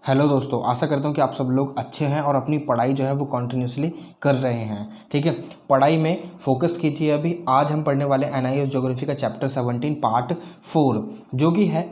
Hello दोस्तों, आशा करता हूँ कि आप सब लोग अच्छे हैं और अपनी पढ़ाई जो है वो कंटिन्यूसली कर रहे हैं। ठीक है, पढ़ाई में फोकस कीजिए। अभी आज हम पढ़ने वाले एनआईएस ज्योग्राफी का चैप्टर 17 पार्ट 4 जो कि है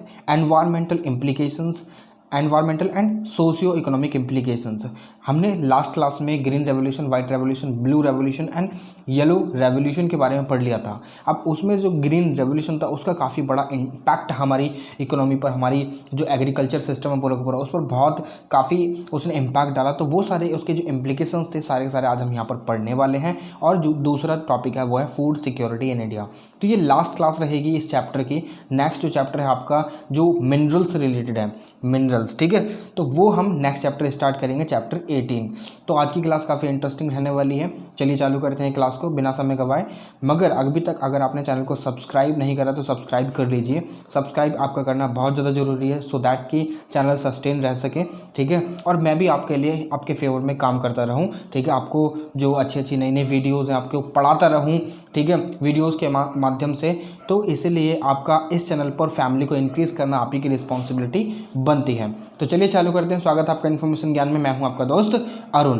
environmental and socio economic implications. हमने लास्ट क्लास में green revolution, white revolution, blue revolution and yellow revolution के बारे में पढ़ लिया था। अब उसमें जो ग्रीन रेवोल्यूशन था उसका काफ़ी बड़ा इम्पैक्ट हमारी इकोनॉमी पर, हमारी जो एग्रीकल्चर सिस्टम है पूरा का पूरा, उस पर बहुत काफ़ी उसने इम्पैक्ट डाला। तो वो सारे उसके जो इम्प्लीकेशंस थे सारे के सारे आज हम यहाँ पर पढ़ने वाले हैं। और जो दूसरा टॉपिक है वो है फूड सिक्योरिटी इन इंडिया। तो ये लास्ट क्लास रहेगी इस चैप्टर की। नेक्स्ट जो चैप्टर है आपका जो मिनरल्स रिलेटेड है, मिनरल्स, ठीक है, तो वो हम नेक्स्ट चैप्टर स्टार्ट करेंगे, चैप्टर 18। तो आज की क्लास काफ़ी इंटरेस्टिंग रहने वाली है। चलिए चालू करते हैं क्लास को बिना समय गवाए। मगर अभी तक अगर आपने चैनल को सब्सक्राइब नहीं करा तो सब्सक्राइब कर लीजिए। सब्सक्राइब आपका करना बहुत ज़्यादा ज़रूरी है सो दैट कि चैनल सस्टेन रह सके। ठीक है, और मैं भी आपके लिए आपके फेवर में काम करता रहूं। ठीक है, आपको जो अच्छी अच्छी नई नई वीडियोज़ हैं आपको पढ़ाता रहूं। ठीक है, वीडियोज़ के माध्यम से। तो इसीलिए आपका इस चैनल पर फैमिली को इंक्रीज़ करना आप ही की रिस्पॉन्सिबिलिटी बनती है। तो चलिए चालू करते हैं। स्वागत है आपका इन्फॉर्मेशन ज्ञान में। मैं हूं आपका दोस्त अरुण।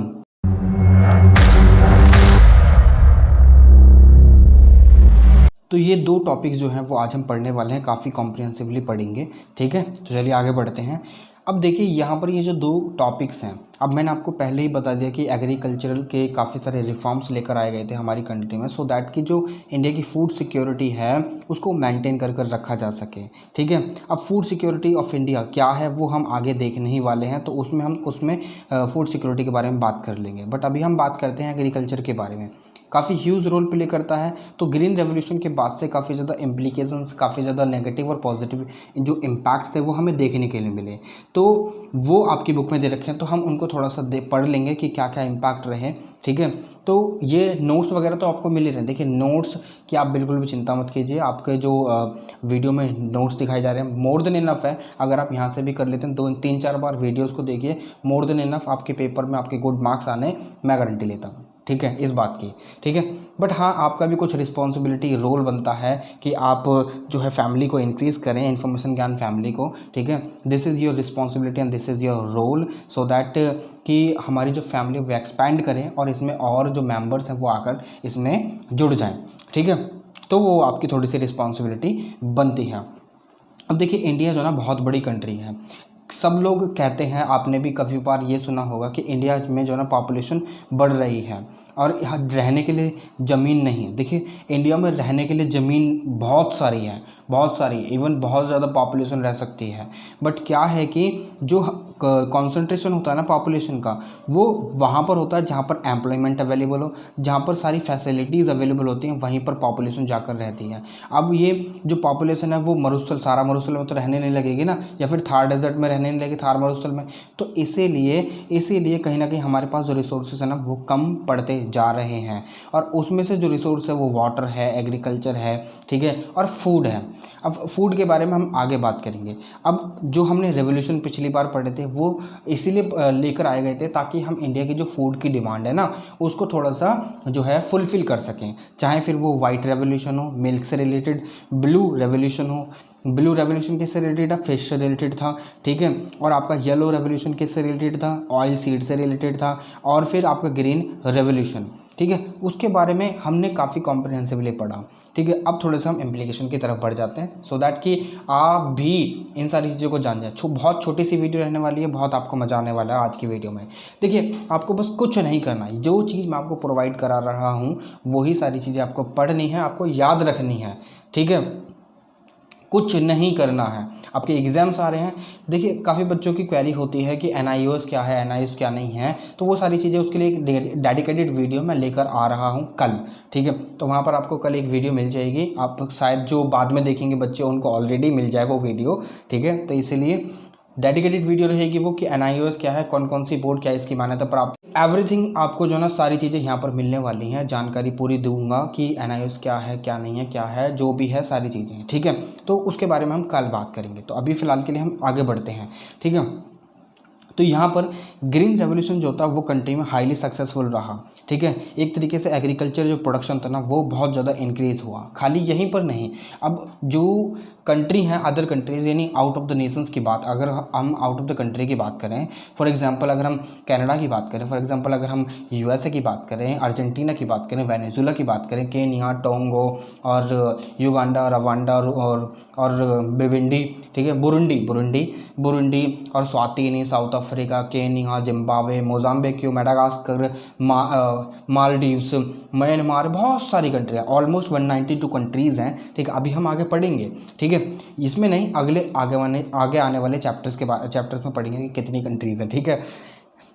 तो ये दो टॉपिक्स जो हैं वो आज हम पढ़ने वाले हैं, काफ़ी कॉम्प्रिहेंसिवली पढ़ेंगे। ठीक है, तो चलिए आगे बढ़ते हैं। अब देखिए यहाँ पर ये जो दो टॉपिक्स हैं, अब मैंने आपको पहले ही बता दिया कि एग्रीकल्चरल के काफ़ी सारे रिफॉर्म्स लेकर आए गए थे हमारी कंट्री में सो दैट कि जो इंडिया की फूड सिक्योरिटी है उसको मेंटेन कर कर रखा जा सके। ठीक है, अब फूड सिक्योरिटी ऑफ इंडिया क्या है वो हम आगे देखने ही वाले हैं। तो उसमें फूड सिक्योरिटी के बारे में बात कर लेंगे। बट अभी हम बात करते हैं एग्रीकल्चर के बारे में। काफ़ी ह्यूज रोल प्ले करता है। तो ग्रीन रेवोल्यूशन के बाद से काफ़ी ज़्यादा इम्प्लीकेशंस, काफ़ी ज़्यादा नेगेटिव और पॉजिटिव जो इम्पैक्ट्स थे वो हमें देखने के लिए मिले। तो वो आपकी बुक में दे रखे हैं, तो हम उनको थोड़ा सा पढ़ लेंगे कि क्या क्या इम्पैक्ट रहे। ठीक है, तो ये नोट्स वगैरह तो आपको मिल ही रहे हैं। देखिए नोट्स की आप बिल्कुल भी चिंता मत कीजिए। आपके जो वीडियो में नोट्स दिखाई जा रहे हैं मोर देन इनफ है। अगर आप यहाँ से भी कर लेते हैं 2-3-4 बार वीडियोज़ को देखिए, मोर देन इनफ आपके पेपर में आपके गुड मार्क्स आने मैं गारंटी लेता हूँ। ठीक है, इस बात की। ठीक है, बट हाँ आपका भी कुछ रिस्पॉन्सिबिलिटी रोल बनता है कि आप जो है फैमिली को इंक्रीज़ करें, इन्फॉर्मेशन ज्ञान फैमिली को। ठीक है, this is your responsibility and this is your role so that कि हमारी जो फैमिली वो एक्सपैंड करें और इसमें और जो मेंबर्स हैं वो आकर इसमें जुड़ जाएं। ठीक है, तो वो आपकी थोड़ी सी रिस्पॉन्सिबिलिटी बनती है। अब देखिए इंडिया जो ना बहुत बड़ी कंट्री है। सब लोग कहते हैं, आपने भी काफ़ी बार ये सुना होगा कि इंडिया में जो ना पॉपुलेशन बढ़ रही है और यहाँ रहने के लिए ज़मीन नहीं है। देखिए इंडिया में रहने के लिए ज़मीन बहुत सारी है, बहुत सारी, इवन बहुत ज़्यादा पॉपुलेशन रह सकती है। बट क्या है कि जो कॉन्सेंट्रेशन होता है ना पॉपुलेशन का, वो वहाँ पर होता है जहाँ पर एम्प्लॉयमेंट अवेलेबल हो, जहाँ पर सारी फैसिलिटीज़ अवेलेबल होती हैं, वहीं पर पॉपुलेशन जाकर रहती है। अब ये जो पॉपुलेशन है वो मरुस्थल, सारा मरुस्थल में तो रहने नहीं लगेगी ना, या फिर थार डेजर्ट में रहने नहीं लगेगी, थार मरुस्थल में। तो इसीलिए कहीं ना कहीं हमारे पास जो रिसोर्सेज है ना वो कम पड़ते जा रहे हैं। और उसमें से जो रिसोर्स है वो वाटर है, एग्रीकल्चर है, ठीक है, और फूड है। अब फूड के बारे में हम आगे बात करेंगे। अब जो हमने रेवोल्यूशन पिछली बार पढ़े थे वो इसीलिए लेकर आए गए थे ताकि हम इंडिया की जो फूड की डिमांड है ना उसको थोड़ा सा जो है फुलफ़िल कर सकें। चाहे फिर वो वाइट रेवोल्यूशन हो मिल्क से रिलेटेड, ब्लू रेवोल्यूशन हो, ब्लू रेवोल्यूशन किससे रिलेटेड था, फिश से रिलेटेड था। ठीक है, और आपका येलो रेवोल्यूशन किससे रिलेटेड था, ऑयल सीड से रिलेटेड था। और फिर आपका ग्रीन रेवोल्यूशन, ठीक है, उसके बारे में हमने काफ़ी कॉम्प्रिहेंसिवली पढ़ा। ठीक है, अब थोड़े से हम इम्प्लीकेशन की तरफ बढ़ जाते हैं सो दैट कि आप भी इन सारी चीज़ों को जान जाए। बहुत छोटी सी वीडियो रहने वाली है, बहुत आपको मजा आने वाला है आज की वीडियो में। देखिए आपको बस कुछ नहीं करना है, जो चीज़ मैं आपको प्रोवाइड करा रहा हूँ वही सारी चीज़ें आपको पढ़नी है, आपको याद रखनी है। ठीक है, कुछ नहीं करना है। आपके एग्ज़ाम्स आ रहे हैं। देखिए काफ़ी बच्चों की क्वेरी होती है कि एनआईओएस क्या है, एनआईओएस क्या नहीं है। तो वो सारी चीज़ें उसके लिए एक डेडिकेटेड वीडियो मैं लेकर आ रहा हूँ कल। ठीक है, तो वहाँ पर आपको कल एक वीडियो मिल जाएगी। आप शायद जो बाद में देखेंगे बच्चे उनको ऑलरेडी मिल जाए वो वीडियो। ठीक है, तो इसीलिए डेडिकेटेड वीडियो रहेगी वो कि एनआईओएस क्या है, कौन कौन सी बोर्ड क्या है, इसकी मान्यता प्राप्त, एवरीथिंग आपको जो है ना सारी चीज़ें यहाँ पर मिलने वाली हैं। जानकारी पूरी दूंगा कि एनआईओएस क्या है, क्या नहीं है, क्या है, जो भी है सारी चीज़ें। ठीक है, तो उसके बारे में हम कल बात करेंगे। तो अभी फ़िलहाल के लिए हम आगे बढ़ते हैं। ठीक है, तो यहाँ पर ग्रीन रेवोल्यूशन जो था वो कंट्री में हाईली सक्सेसफुल रहा, ठीक है। एक तरीके से एग्रीकल्चर जो प्रोडक्शन था ना वो बहुत ज़्यादा इंक्रीज़ हुआ। खाली यहीं पर नहीं, अब जो कंट्री हैं अदर कंट्रीज़ यानी आउट ऑफ द नेशंस की बात, अगर हम आउट ऑफ द कंट्री की बात करें, फॉर एग्जांपल अगर हम कनाडा की बात करें, फॉर एग्जांपल अगर हम यूएसए की बात करें, अर्जेंटीना की बात करें, वेनेजुला की बात करें, केन्या, टोंगो और युगांडा, रवांडा और बिविंडी, ठीक है, बुरुंडी और स्वातिनी, south Africa, Kenya, Zimbabwe, Mozambique, Madagascar, Maldives, Myanmar, बहुत सारी कंट्रियाँ, ऑलमोस्ट 192 कंट्रीज़ हैं, ठीक है। अभी हम आगे पढ़ेंगे, ठीक है, इसमें नहीं, आगे आने वाले चैप्टर्स में पढ़ेंगे कि कितनी कंट्रीज़ हैं, ठीक है।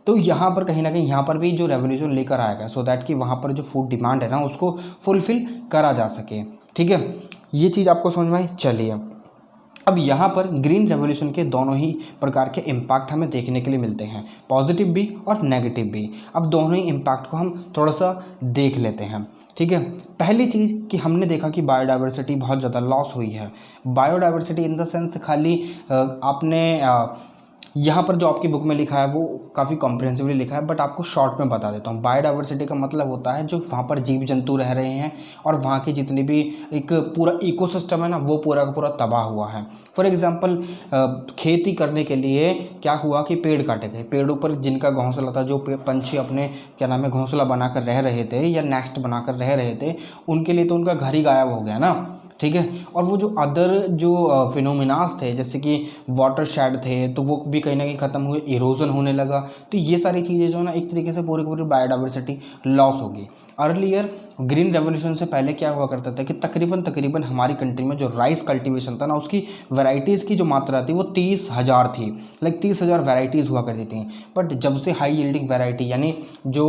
तो यहाँ पर कहीं ना कहीं यहाँ पर भी जो रेवोल्यूशन लेकर आएगा सो दैट कि वहाँ पर जो फूड डिमांड है ना उसको फुलफ़िल करा जा सके, ठीक है। ये चीज़ आपको समझ में आई। चलिए, अब यहाँ पर ग्रीन रेवोल्यूशन के दोनों ही प्रकार के इम्पैक्ट हमें देखने के लिए मिलते हैं, पॉजिटिव भी और नेगेटिव भी। अब दोनों ही इम्पैक्ट को हम थोड़ा सा देख लेते हैं, ठीक है। पहली चीज़ कि हमने देखा कि बायोडाइवर्सिटी बहुत ज़्यादा लॉस हुई है। बायोडाइवर्सिटी इन द सेंस खाली आपने यहाँ पर जो आपकी बुक में लिखा है वो काफ़ी कॉम्प्रिहेंसिवली लिखा है, बट आपको शॉर्ट में बता देता हूँ। बायोडाइवर्सिटी का मतलब होता है जो वहाँ पर जीव जंतु रह रहे हैं और वहाँ की जितनी भी एक पूरा इकोसिस्टम है ना वो पूरा का पूरा तबाह हुआ है। फॉर एग्जांपल खेती करने के लिए क्या हुआ कि पेड़ काटे गए, पेड़ों पर जिनका घोंसला था, जो पंछी अपने क्या नाम है घोंसला बनाकर रह रहे थे या नेस्ट बनाकर रह रहे थे, उनके लिए तो उनका घर ही गायब हो गया ना, ठीक है। और वो जो अदर जो फिनोमिनास थे जैसे कि वाटर शेड थे तो वो भी कहीं ना कहीं ख़त्म हुए, इरोजन होने लगा। तो ये सारी चीज़ें जो है ना एक तरीके से पूरी की पूरी बायोडाइवर्सिटी लॉस होगी। अर्लियर ग्रीन रेवोल्यूशन से पहले क्या हुआ करता था कि तकरीबन हमारी कंट्री में जो राइस कल्टीवेशन था ना उसकी वैरायटीज़ की जो मात्रा थी वो 30,000 थी, लाइक 30,000 वैरायटीज़ हुआ करती थी। बट जब से हाई यील्डिंग वैरायटी यानी जो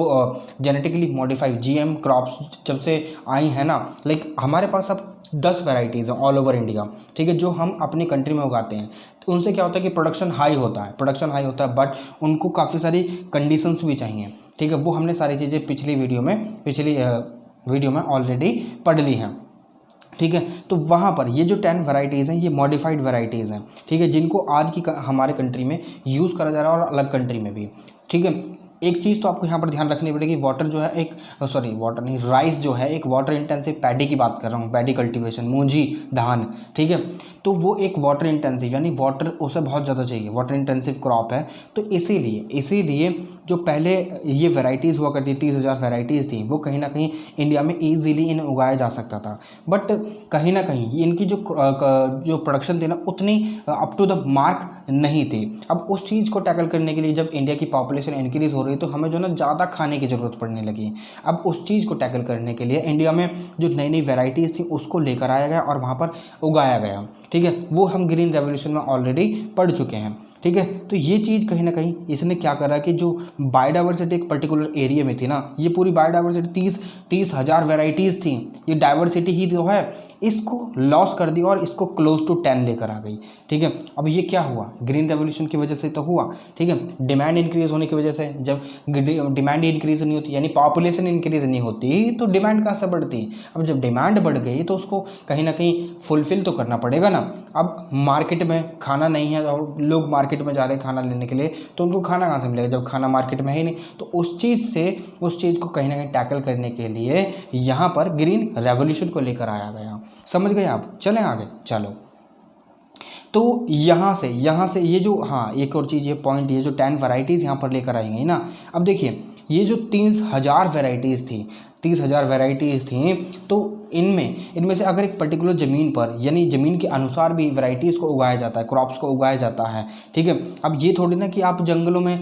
जेनेटिकली मॉडिफाइड GM क्रॉप्स जब से आई है ना, लाइक हमारे पास अब 10 वैरायटीज़ हैं ऑल ओवर इंडिया, ठीक है, जो हम अपनी कंट्री में उगाते हैं। तो उनसे क्या होता है कि प्रोडक्शन हाई होता है, बट उनको काफ़ी सारी कंडीशंस भी चाहिए, ठीक है। वो हमने सारी चीज़ें पिछली वीडियो में ऑलरेडी पढ़ ली हैं, ठीक है। तो वहाँ पर ये जो 10 वैरायटीज़ हैं ये मॉडिफाइड वैरायटीज़ हैं, ठीक है, जिनको आज की हमारे कंट्री में यूज़ करा जा रहा है और अलग कंट्री में भी, ठीक है। एक चीज़ तो आपको यहाँ पर ध्यान रखनी पड़ेगी, राइस जो है एक वाटर इंटेंसिव पैडी की बात कर रहा हूँ, पैडी कल्टीवेशन, मूंजी धान, ठीक है। तो वो एक वाटर इंटेंसिव यानी वाटर उसे बहुत ज़्यादा चाहिए, वाटर इंटेंसिव क्रॉप है। तो इसीलिए जो पहले ये वैरायटीज़ हुआ करती 30,000 वैरायटीज़ थी वो कहीं ना कहीं इंडिया में ईजीली इन्हें उगाया जा सकता था, बट कहीं ना कहीं इनकी जो प्रोडक्शन थी ना उतनी अप टू द मार्क नहीं थी। अब उस चीज़ को टैकल करने के लिए जब इंडिया की पॉपुलेशन इंक्रीज़ हो रही तो हमें जो ना ज़्यादा खाने की ज़रूरत पड़ने लगी। अब उस चीज़ को टैकल करने के लिए इंडिया में जो नई नई वैरायटीज़ थी उसको लेकर आया गया और वहाँ पर उगाया गया, ठीक है। वो हम ग्रीन रेवोल्यूशन में ऑलरेडी पढ़ चुके हैं, ठीक है। तो ये चीज़ कहीं ना कहीं इसने क्या करा कि जो बायोडाइवर्सिटी एक पर्टिकुलर एरिया में थी ना, ये पूरी बायोडाइवर्सिटी 30,000 वैरायटीज़ थी, ये डाइवर्सिटी ही जो है इसको लॉस कर दिया और इसको क्लोज टू 10 लेकर आ गई, ठीक है। अब ये क्या हुआ, ग्रीन रेवोल्यूशन की वजह से तो हुआ, ठीक है। डिमांड इंक्रीज होने की वजह से, जब डिमांड इंक्रीज नहीं होती यानी पॉपुलेशन इंक्रीज नहीं होती तो डिमांड कहाँ से बढ़ती। अब जब डिमांड बढ़ गई तो उसको कहीं ना कहीं फुलफिल तो करना पड़ेगा ना। अब मार्केट में खाना नहीं है और लोग मार्केट में जा रहे हैं खाना लेने के लिए, तो उनको खाना कहाँ से मिलेगा जब खाना मार्केट में है ही नहीं। तो उस चीज़ को कहीं ना कहीं टैकल करने के लिए यहाँ पर ग्रीन रेवोल्यूशन को लेकर आया गया। समझ गए आप। चलें आगे, चलो। तो यहाँ से ये जो एक और चीज़, ये पॉइंट, ये जो 10 वैरायटीज़ यहाँ पर लेकर आई गई ना। अब देखिए ये जो 30,000 वैरायटीज़ थी तो इनमें से अगर एक पर्टिकुलर ज़मीन पर यानी ज़मीन के अनुसार भी वैरायटीज़ को उगाया जाता है, क्रॉप्स को उगाया जाता है, ठीक है। अब ये थोड़ी ना कि आप जंगलों में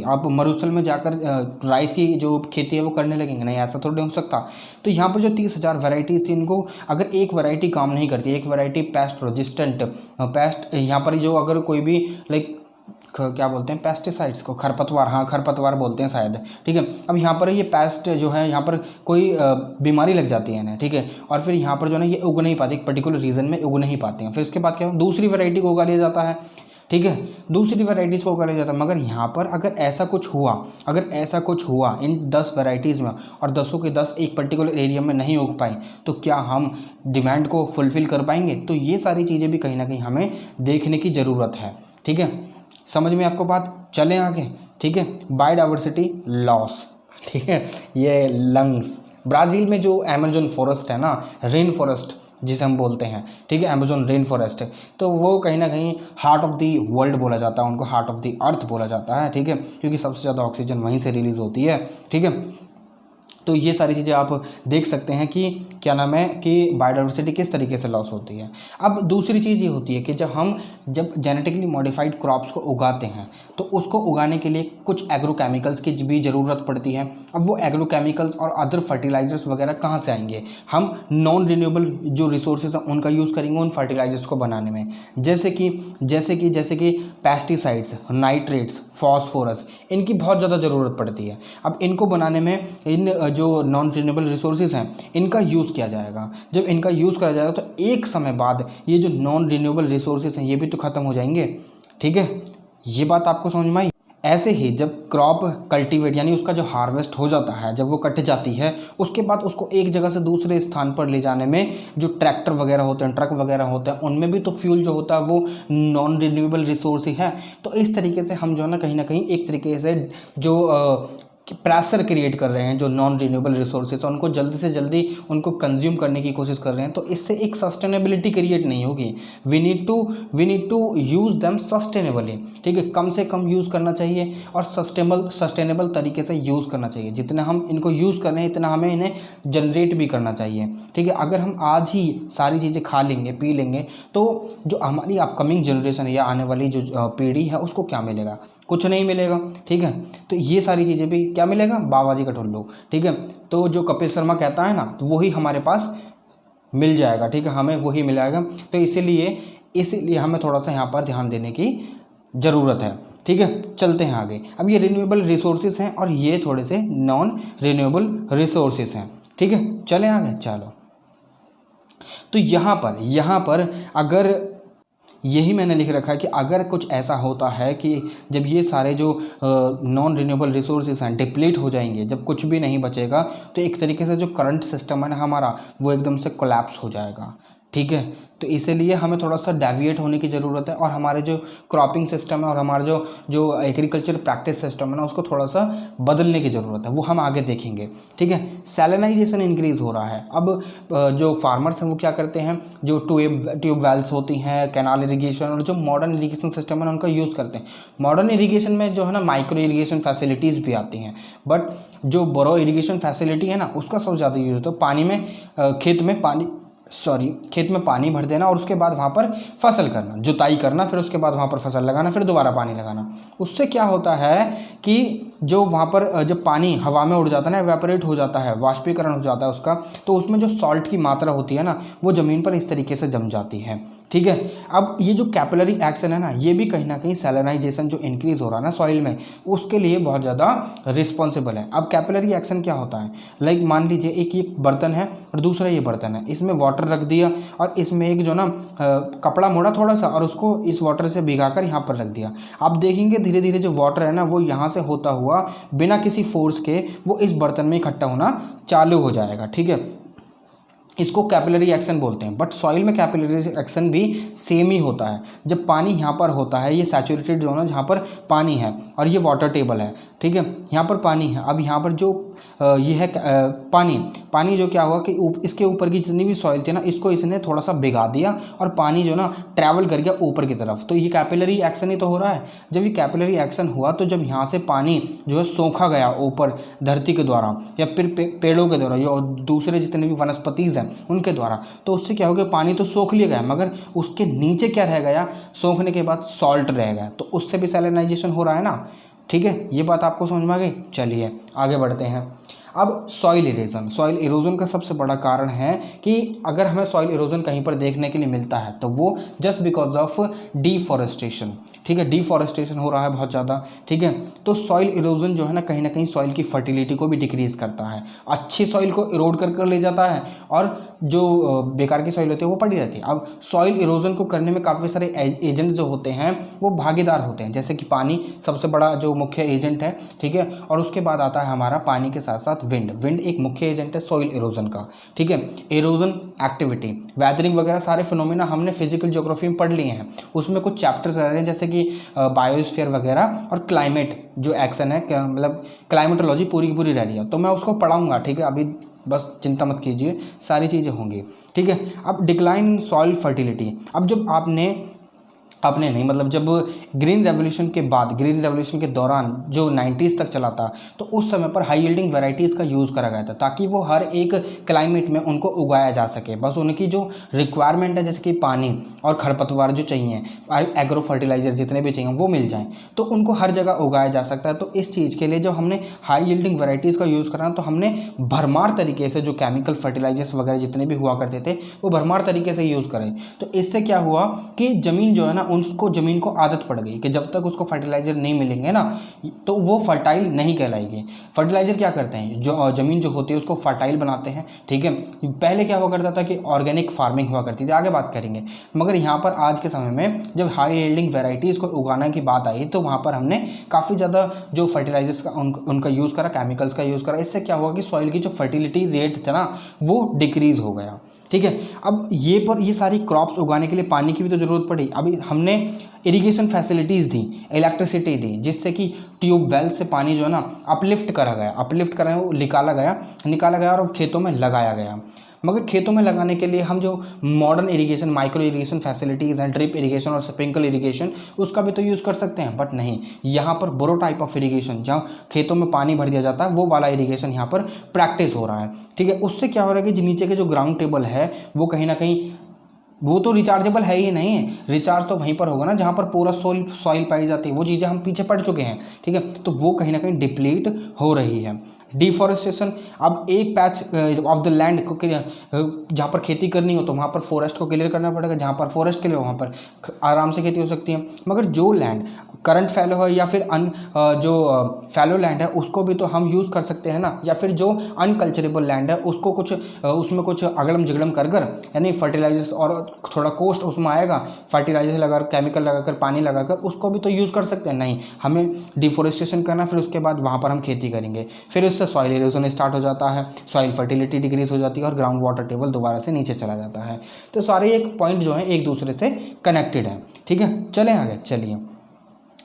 आप मरुस्थल में जाकर राइस की जो खेती है वो करने लगेंगे, नहीं, ऐसा थोड़ी हो सकता। तो यहाँ पर जो 30,000 वैरायटीज़ थी इनको अगर एक वैरायटी काम नहीं करती, एक वैरायटी पेस्ट रेजिस्टेंट, यहाँ पर जो अगर कोई भी लाइक क्या बोलते हैं पेस्टिसाइड्स को, खरपतवार बोलते हैं शायद, ठीक है। अब यहाँ पर ये पेस्ट जो है यहाँ पर कोई बीमारी लग जाती है ना, ठीक है, और फिर यहाँ पर जो है ये उग नहीं पाती, एक पर्टिकुलर रीजन में उग नहीं पाते हैं। फिर इसके बाद क्या दूसरी वैरायटी को उगा लिया जाता है, ठीक है, दूसरी वैरायटीज़ को उगा लिया जाता है। मगर यहाँ पर अगर ऐसा कुछ हुआ इन 10 वैरायटीज़ में और 10 के 10 एक पर्टिकुलर एरिया में नहीं उग पाए तो क्या हम डिमांड को फुलफ़िल कर पाएंगे। तो ये सारी चीज़ें भी कहीं ना कहीं हमें देखने की ज़रूरत है, ठीक है। समझ में आपको बात? चलें आगे, ठीक है। बायोडाइवर्सिटी लॉस, ठीक है, ये लंग्स, ब्राज़ील में जो अमेजन फॉरेस्ट है ना, रेन फॉरेस्ट जिसे हम बोलते हैं, ठीक है, अमेजोन रेन फॉरेस्ट, तो वो कहीं ना कहीं हार्ट ऑफ द वर्ल्ड बोला जाता है, उनको हार्ट ऑफ द अर्थ बोला जाता है, ठीक है, क्योंकि सबसे ज़्यादा ऑक्सीजन वहीं से रिलीज़ होती है, ठीक है। तो ये सारी चीज़ें आप देख सकते हैं कि क्या नाम है कि बायोडाइवर्सिटी किस तरीके से लॉस होती है। अब दूसरी चीज़ ये होती है कि जब जेनेटिकली मॉडिफाइड क्रॉप्स को उगाते हैं तो उसको उगाने के लिए कुछ एग्रोकेमिकल्स की भी ज़रूरत पड़ती है। अब वो एग्रोकेमिकल्स और अदर फर्टिलाइजर्स वगैरह कहाँ से आएंगे? हम नॉन रिन्यूएबल जो रिसोर्सेज हैं उनका यूज़ करेंगे उन फर्टिलाइजर्स को बनाने में, जैसे कि पेस्टिसाइड्स, नाइट्रेट्स, फॉस्फोरस, इनकी बहुत ज़्यादा ज़रूरत पड़ती है। अब इनको बनाने में इन जो नॉन रिन्यूएबल रिसोर्सेज हैं इनका यूज़ किया जाएगा। जब इनका यूज़ करा जाएगा तो एक समय बाद ये जो नॉन रिन्यूएबल रिसोर्सेज हैं ये भी तो ख़त्म हो जाएंगे, ठीक है। ये बात आपको समझ में आई? ऐसे ही जब क्रॉप कल्टीवेट यानी उसका जो हार्वेस्ट हो जाता है, जब वो कट जाती है, उसके बाद उसको एक जगह से दूसरे स्थान पर ले जाने में जो ट्रैक्टर वगैरह होते हैं, ट्रक वगैरह होते हैं, उनमें भी तो फ्यूल जो होता है वो नॉन रिन्यूएबल रिसोर्स ही है। तो इस तरीके से हम जो है ना कहीं एक तरीके से जो प्रेशर क्रिएट कर रहे हैं जो नॉन रिन्यूएबल रिसोर्सेज, उनको जल्दी से जल्दी उनको कंज्यूम करने की कोशिश कर रहे हैं, तो इससे एक सस्टेनेबिलिटी क्रिएट नहीं होगी। We need to use them sustainably, ठीक है, कम से कम यूज़ करना चाहिए और सस्टेनेबल तरीके से यूज़ करना चाहिए। जितना हम इनको यूज़ कर रहे हैं इतना हमें इन्हें जनरेट भी करना चाहिए, ठीक है। अगर हम आज ही सारी चीज़ें खा लेंगे, पी लेंगे, तो जो हमारी अपकमिंग जनरेशन या आने वाली जो पीढ़ी है उसको क्या मिलेगा? कुछ नहीं मिलेगा, ठीक है। तो ये सारी चीज़ें भी क्या मिलेगा? बाबाजी का ठुल्लू, ठीक है। तो जो कपिल शर्मा कहता है ना, तो वही हमारे पास मिल जाएगा, ठीक है, हमें वही मिल जाएगा। तो इसीलिए हमें थोड़ा सा यहाँ पर ध्यान देने की ज़रूरत है, ठीक है। चलते हैं आगे। अब ये रिन्यूएबल रिसोर्सेज हैं और ये थोड़े से नॉन रिन्यूएबल रिसोर्सेज हैं, ठीक है। चलें आगे, चलो। तो यहाँ पर अगर यही मैंने लिख रखा है कि अगर कुछ ऐसा होता है कि जब ये सारे जो नॉन रिन्यूएबल रिसोर्सेज हैं डिप्लीट हो जाएंगे, जब कुछ भी नहीं बचेगा, तो एक तरीके से जो करंट सिस्टम है ना हमारा, वो एकदम से कोलैप्स हो जाएगा, ठीक है। तो इसीलिए हमें थोड़ा सा डेविएट होने की ज़रूरत है और हमारे जो क्रॉपिंग सिस्टम है और हमारा जो एग्रीकल्चर प्रैक्टिस सिस्टम है ना उसको थोड़ा सा बदलने की ज़रूरत है, वो हम आगे देखेंगे, ठीक है। सैलिनाइजेशन इंक्रीज़ हो रहा है। अब जो फार्मर्स हैं वो क्या करते हैं, जो ट्यूब वेल्स होती हैं, कैनाल इरीगेशन और जो मॉडर्न इरीगेशन सिस्टम है उनका यूज़ करते हैं। मॉडर्न इरीगेशन में जो है ना माइक्रो इरीगेशन फैसिलिटीज़ भी आती हैं, बट जो बोरो इरीगेशन फैसिलिटी है ना उसका सबसे ज़्यादा यूज़ होता है। पानी में खेत में पानी भर देना और उसके बाद वहाँ पर फसल करना, जुताई करना, फिर उसके बाद वहाँ पर फसल लगाना, फिर दोबारा पानी लगाना। उससे क्या होता है कि जो वहाँ पर जब पानी हवा में उड़ जाता है ना, एवेपोरेट हो जाता है, वाष्पीकरण हो जाता है उसका, तो उसमें जो सॉल्ट की मात्रा होती है ना वो ज़मीन पर इस तरीके से जम जाती है, ठीक है। अब ये जो कैपिलरी एक्शन है ना ये भी कहीं ना कहीं सैलिनाइजेशन जो इंक्रीज़ हो रहा है ना सॉइल में, उसके लिए बहुत ज़्यादा रिस्पॉन्सिबल है। अब कैपिलरी एक्शन क्या होता है, लाइक मान लीजिए एक ये बर्तन है और दूसरा ये बर्तन है, इसमें वाटर रख दिया और इसमें एक जो ना कपड़ा मोड़ा थोड़ा सा और उसको इस वाटर से भिगाकर यहाँ पर रख दिया। आप देखेंगे धीरे धीरे जो वाटर है ना वो यहाँ से होता हुआ बिना किसी फोर्स के वो इस बर्तन में इकट्ठा होना चालू हो जाएगा, ठीक है। इसको कैपिलरी एक्शन बोलते हैं। बट सॉइल में कैपिलरी एक्शन भी सेम ही होता है। जब पानी यहाँ पर होता है, ये सैचुरेटेड जोन है जहाँ पर पानी है और ये वाटर टेबल है, ठीक है, यहाँ पर पानी है। अब यहाँ पर जो ये है पानी जो क्या हुआ कि इसके ऊपर की जितनी भी सॉइल थी ना इसको इसने थोड़ा सा भिगा दिया और पानी जो ना ट्रैवल कर गया ऊपर की तरफ, तो ये कैपिलरी एक्शन ही तो हो रहा है। जब ये कैपिलरी एक्शन हुआ तो जब यहाँ से पानी जो है सोखा गया ऊपर धरती के द्वारा या फिर पेड़ों के द्वारा या दूसरे जितने भी वनस्पतिज हैं उनके द्वारा, तो उससे क्या हो गया, पानी तो सोख लिया गया मगर उसके नीचे क्या रह गया, सोखने के बाद सॉल्ट रह गया, तो उससे भी सैलिनाइजेशन हो रहा है ना, ठीक है। ये बात आपको समझ में आ गई। चलिए आगे बढ़ते हैं। अब सॉइल इरोजन का सबसे बड़ा कारण है कि अगर हमें सॉइल इरोजन कहीं पर देखने के लिए मिलता है तो वो जस्ट बिकॉज ऑफ डिफॉरेस्टेशन, ठीक है, डिफॉरेस्टेशन हो रहा है बहुत ज़्यादा, ठीक है। तो सॉइल इरोजन जो है ना कहीं सॉइल की फर्टिलिटी को भी डिक्रीज़ करता है, अच्छी सॉइल को इरोड कर ले जाता है और जो बेकार की सॉइल होती है वो पड़ी रहती है। अब सॉइल इरोजन को करने में काफ़ी सारे एजेंट जो होते हैं वो भागीदार होते हैं, जैसे कि पानी सबसे बड़ा जो मुख्य एजेंट है, ठीक है, और उसके बाद आता है हमारा पानी के साथ साथ विंड, विंड एक मुख्य एजेंट है सॉइल इरोजन का, ठीक है। इरोजन एक्टिविटी, वेदरिंग वगैरह सारे फिनोमिना हमने फिजिकल ज्योग्राफी में पढ़ लिए हैं, उसमें कुछ चैप्टर्स रह रहे हैं जैसे कि बायोस्फीयर वगैरह, और क्लाइमेट जो एक्शन है मतलब क्लाइमेटोलॉजी पूरी की पूरी रह रही है, तो मैं उसको पढ़ाऊँगा, ठीक है। अभी बस चिंता मत कीजिए, सारी चीज़ें होंगी, ठीक है। अब डिक्लाइन इन सॉइल फर्टिलिटी, अब जब आपने नहीं मतलब जब ग्रीन रेवोल्यूशन के बाद, ग्रीन रेवोल्यूशन के दौरान जो 90s तक चला था, तो उस समय पर हाई यील्डिंग वैरायटीज़ का यूज़ करा गया था ताकि वो हर एक क्लाइमेट में उनको उगाया जा सके। बस उनकी जो रिक्वायरमेंट है जैसे कि पानी और खरपतवार जो चाहिए, एग्रो फर्टिलाइजर जितने भी चाहिए वो मिल जाएँ, तो उनको हर जगह उगाया जा सकता है। तो इस चीज़ के लिए जब हमने हाई यील्डिंग वैरायटीज़ का यूज़ करा तो हमने भरमार तरीके से जो केमिकल फर्टिलाइजर्स वगैरह जितने भी हुआ करते थे वो भरमार तरीके से यूज़ करें। तो इससे क्या हुआ कि ज़मीन जो है ना, उसको ज़मीन को आदत पड़ गई कि जब तक उसको फर्टिलाइजर नहीं मिलेंगे ना तो वो फर्टाइल नहीं कहलाएगी। फर्टिलाइजर क्या करते हैं, जो ज़मीन जो होती है उसको फर्टाइल बनाते हैं, ठीक है। पहले क्या हुआ करता था कि ऑर्गेनिक फार्मिंग हुआ करती थी, आगे बात करेंगे। मगर यहाँ पर आज के समय में जब हाई यील्डिंग वेराइटीज़ को उगाने की बात आई तो वहाँ पर हमने काफ़ी ज़्यादा जो फर्टिलाइजर्स का उनका यूज़ करा, केमिकल्स का यूज़ करा। इससे क्या हुआ कि सॉइल की जो फर्टिलिटी रेट था ना वो डिक्रीज़ हो गया, ठीक है। अब ये सारी क्रॉप्स उगाने के लिए पानी की भी तो ज़रूरत पड़ी। अभी हमने इरिगेशन फैसिलिटीज़ दी, इलेक्ट्रिसिटी दी, जिससे कि ट्यूबवेल से पानी जो है ना अपलिफ्ट करा वो निकाला गया और खेतों में लगाया गया। मगर खेतों में लगाने के लिए हम जो modern irrigation, micro irrigation facilities हैं, ड्रिप इरिगेशन और स्प्रिंकल इरिगेशन, उसका भी तो यूज़ कर सकते हैं, बट नहीं, यहाँ पर बोरो टाइप ऑफ इरिगेशन जहाँ खेतों में पानी भर दिया जाता है वो वाला इरिगेशन यहाँ पर प्रैक्टिस हो रहा है, ठीक है। उससे क्या हो रहा है कि नीचे के जो ग्राउंड टेबल है वो कहीं ना कहीं वो तो रिचार्जेबल है ही नहीं, रिचार्ज तो वहीं पर होगा ना जहाँ पर पूरा सॉइल पाई जाती है, वो चीज़ें हम पीछे पड़ चुके हैं, ठीक है। तो वो कहीं ना कहीं डिप्लीट हो रही है। डिफॉरेस्टेशन, अब एक पैच ऑफ द लैंड को जहाँ पर खेती करनी हो तो वहाँ पर फॉरेस्ट को क्लियर करना पड़ेगा, जहाँ पर फॉरेस्ट क्लियर हो वहाँ पर आराम से खेती हो सकती है। मगर जो लैंड करंट फैलो है या फिर जो फैलो लैंड है उसको भी तो हम यूज़ कर सकते हैं ना, या फिर जो अनकल्चरेबल लैंड है उसको कुछ उसमें कुछ अगड़म झगड़म कर यानी फर्टिलाइजर्स और थोड़ा कॉस्ट उसमें आएगा, फर्टिलाइजर लगाकर, केमिकल लगाकर, पानी लगाकर उसको भी तो यूज़ कर सकते हैं। नहीं, हमें डिफॉरेस्टेशन करना, फिर उसके बाद वहाँ पर हम खेती करेंगे, फिर उससे सॉइल इरोजन स्टार्ट हो जाता है, सॉइल फर्टिलिटी डिक्रीज हो जाती है और ग्राउंड वाटर टेबल दोबारा से नीचे चला जाता है। तो सारे एक पॉइंट जो है एक दूसरे से कनेक्टेड है, ठीक है। चलें आगे, चलिए।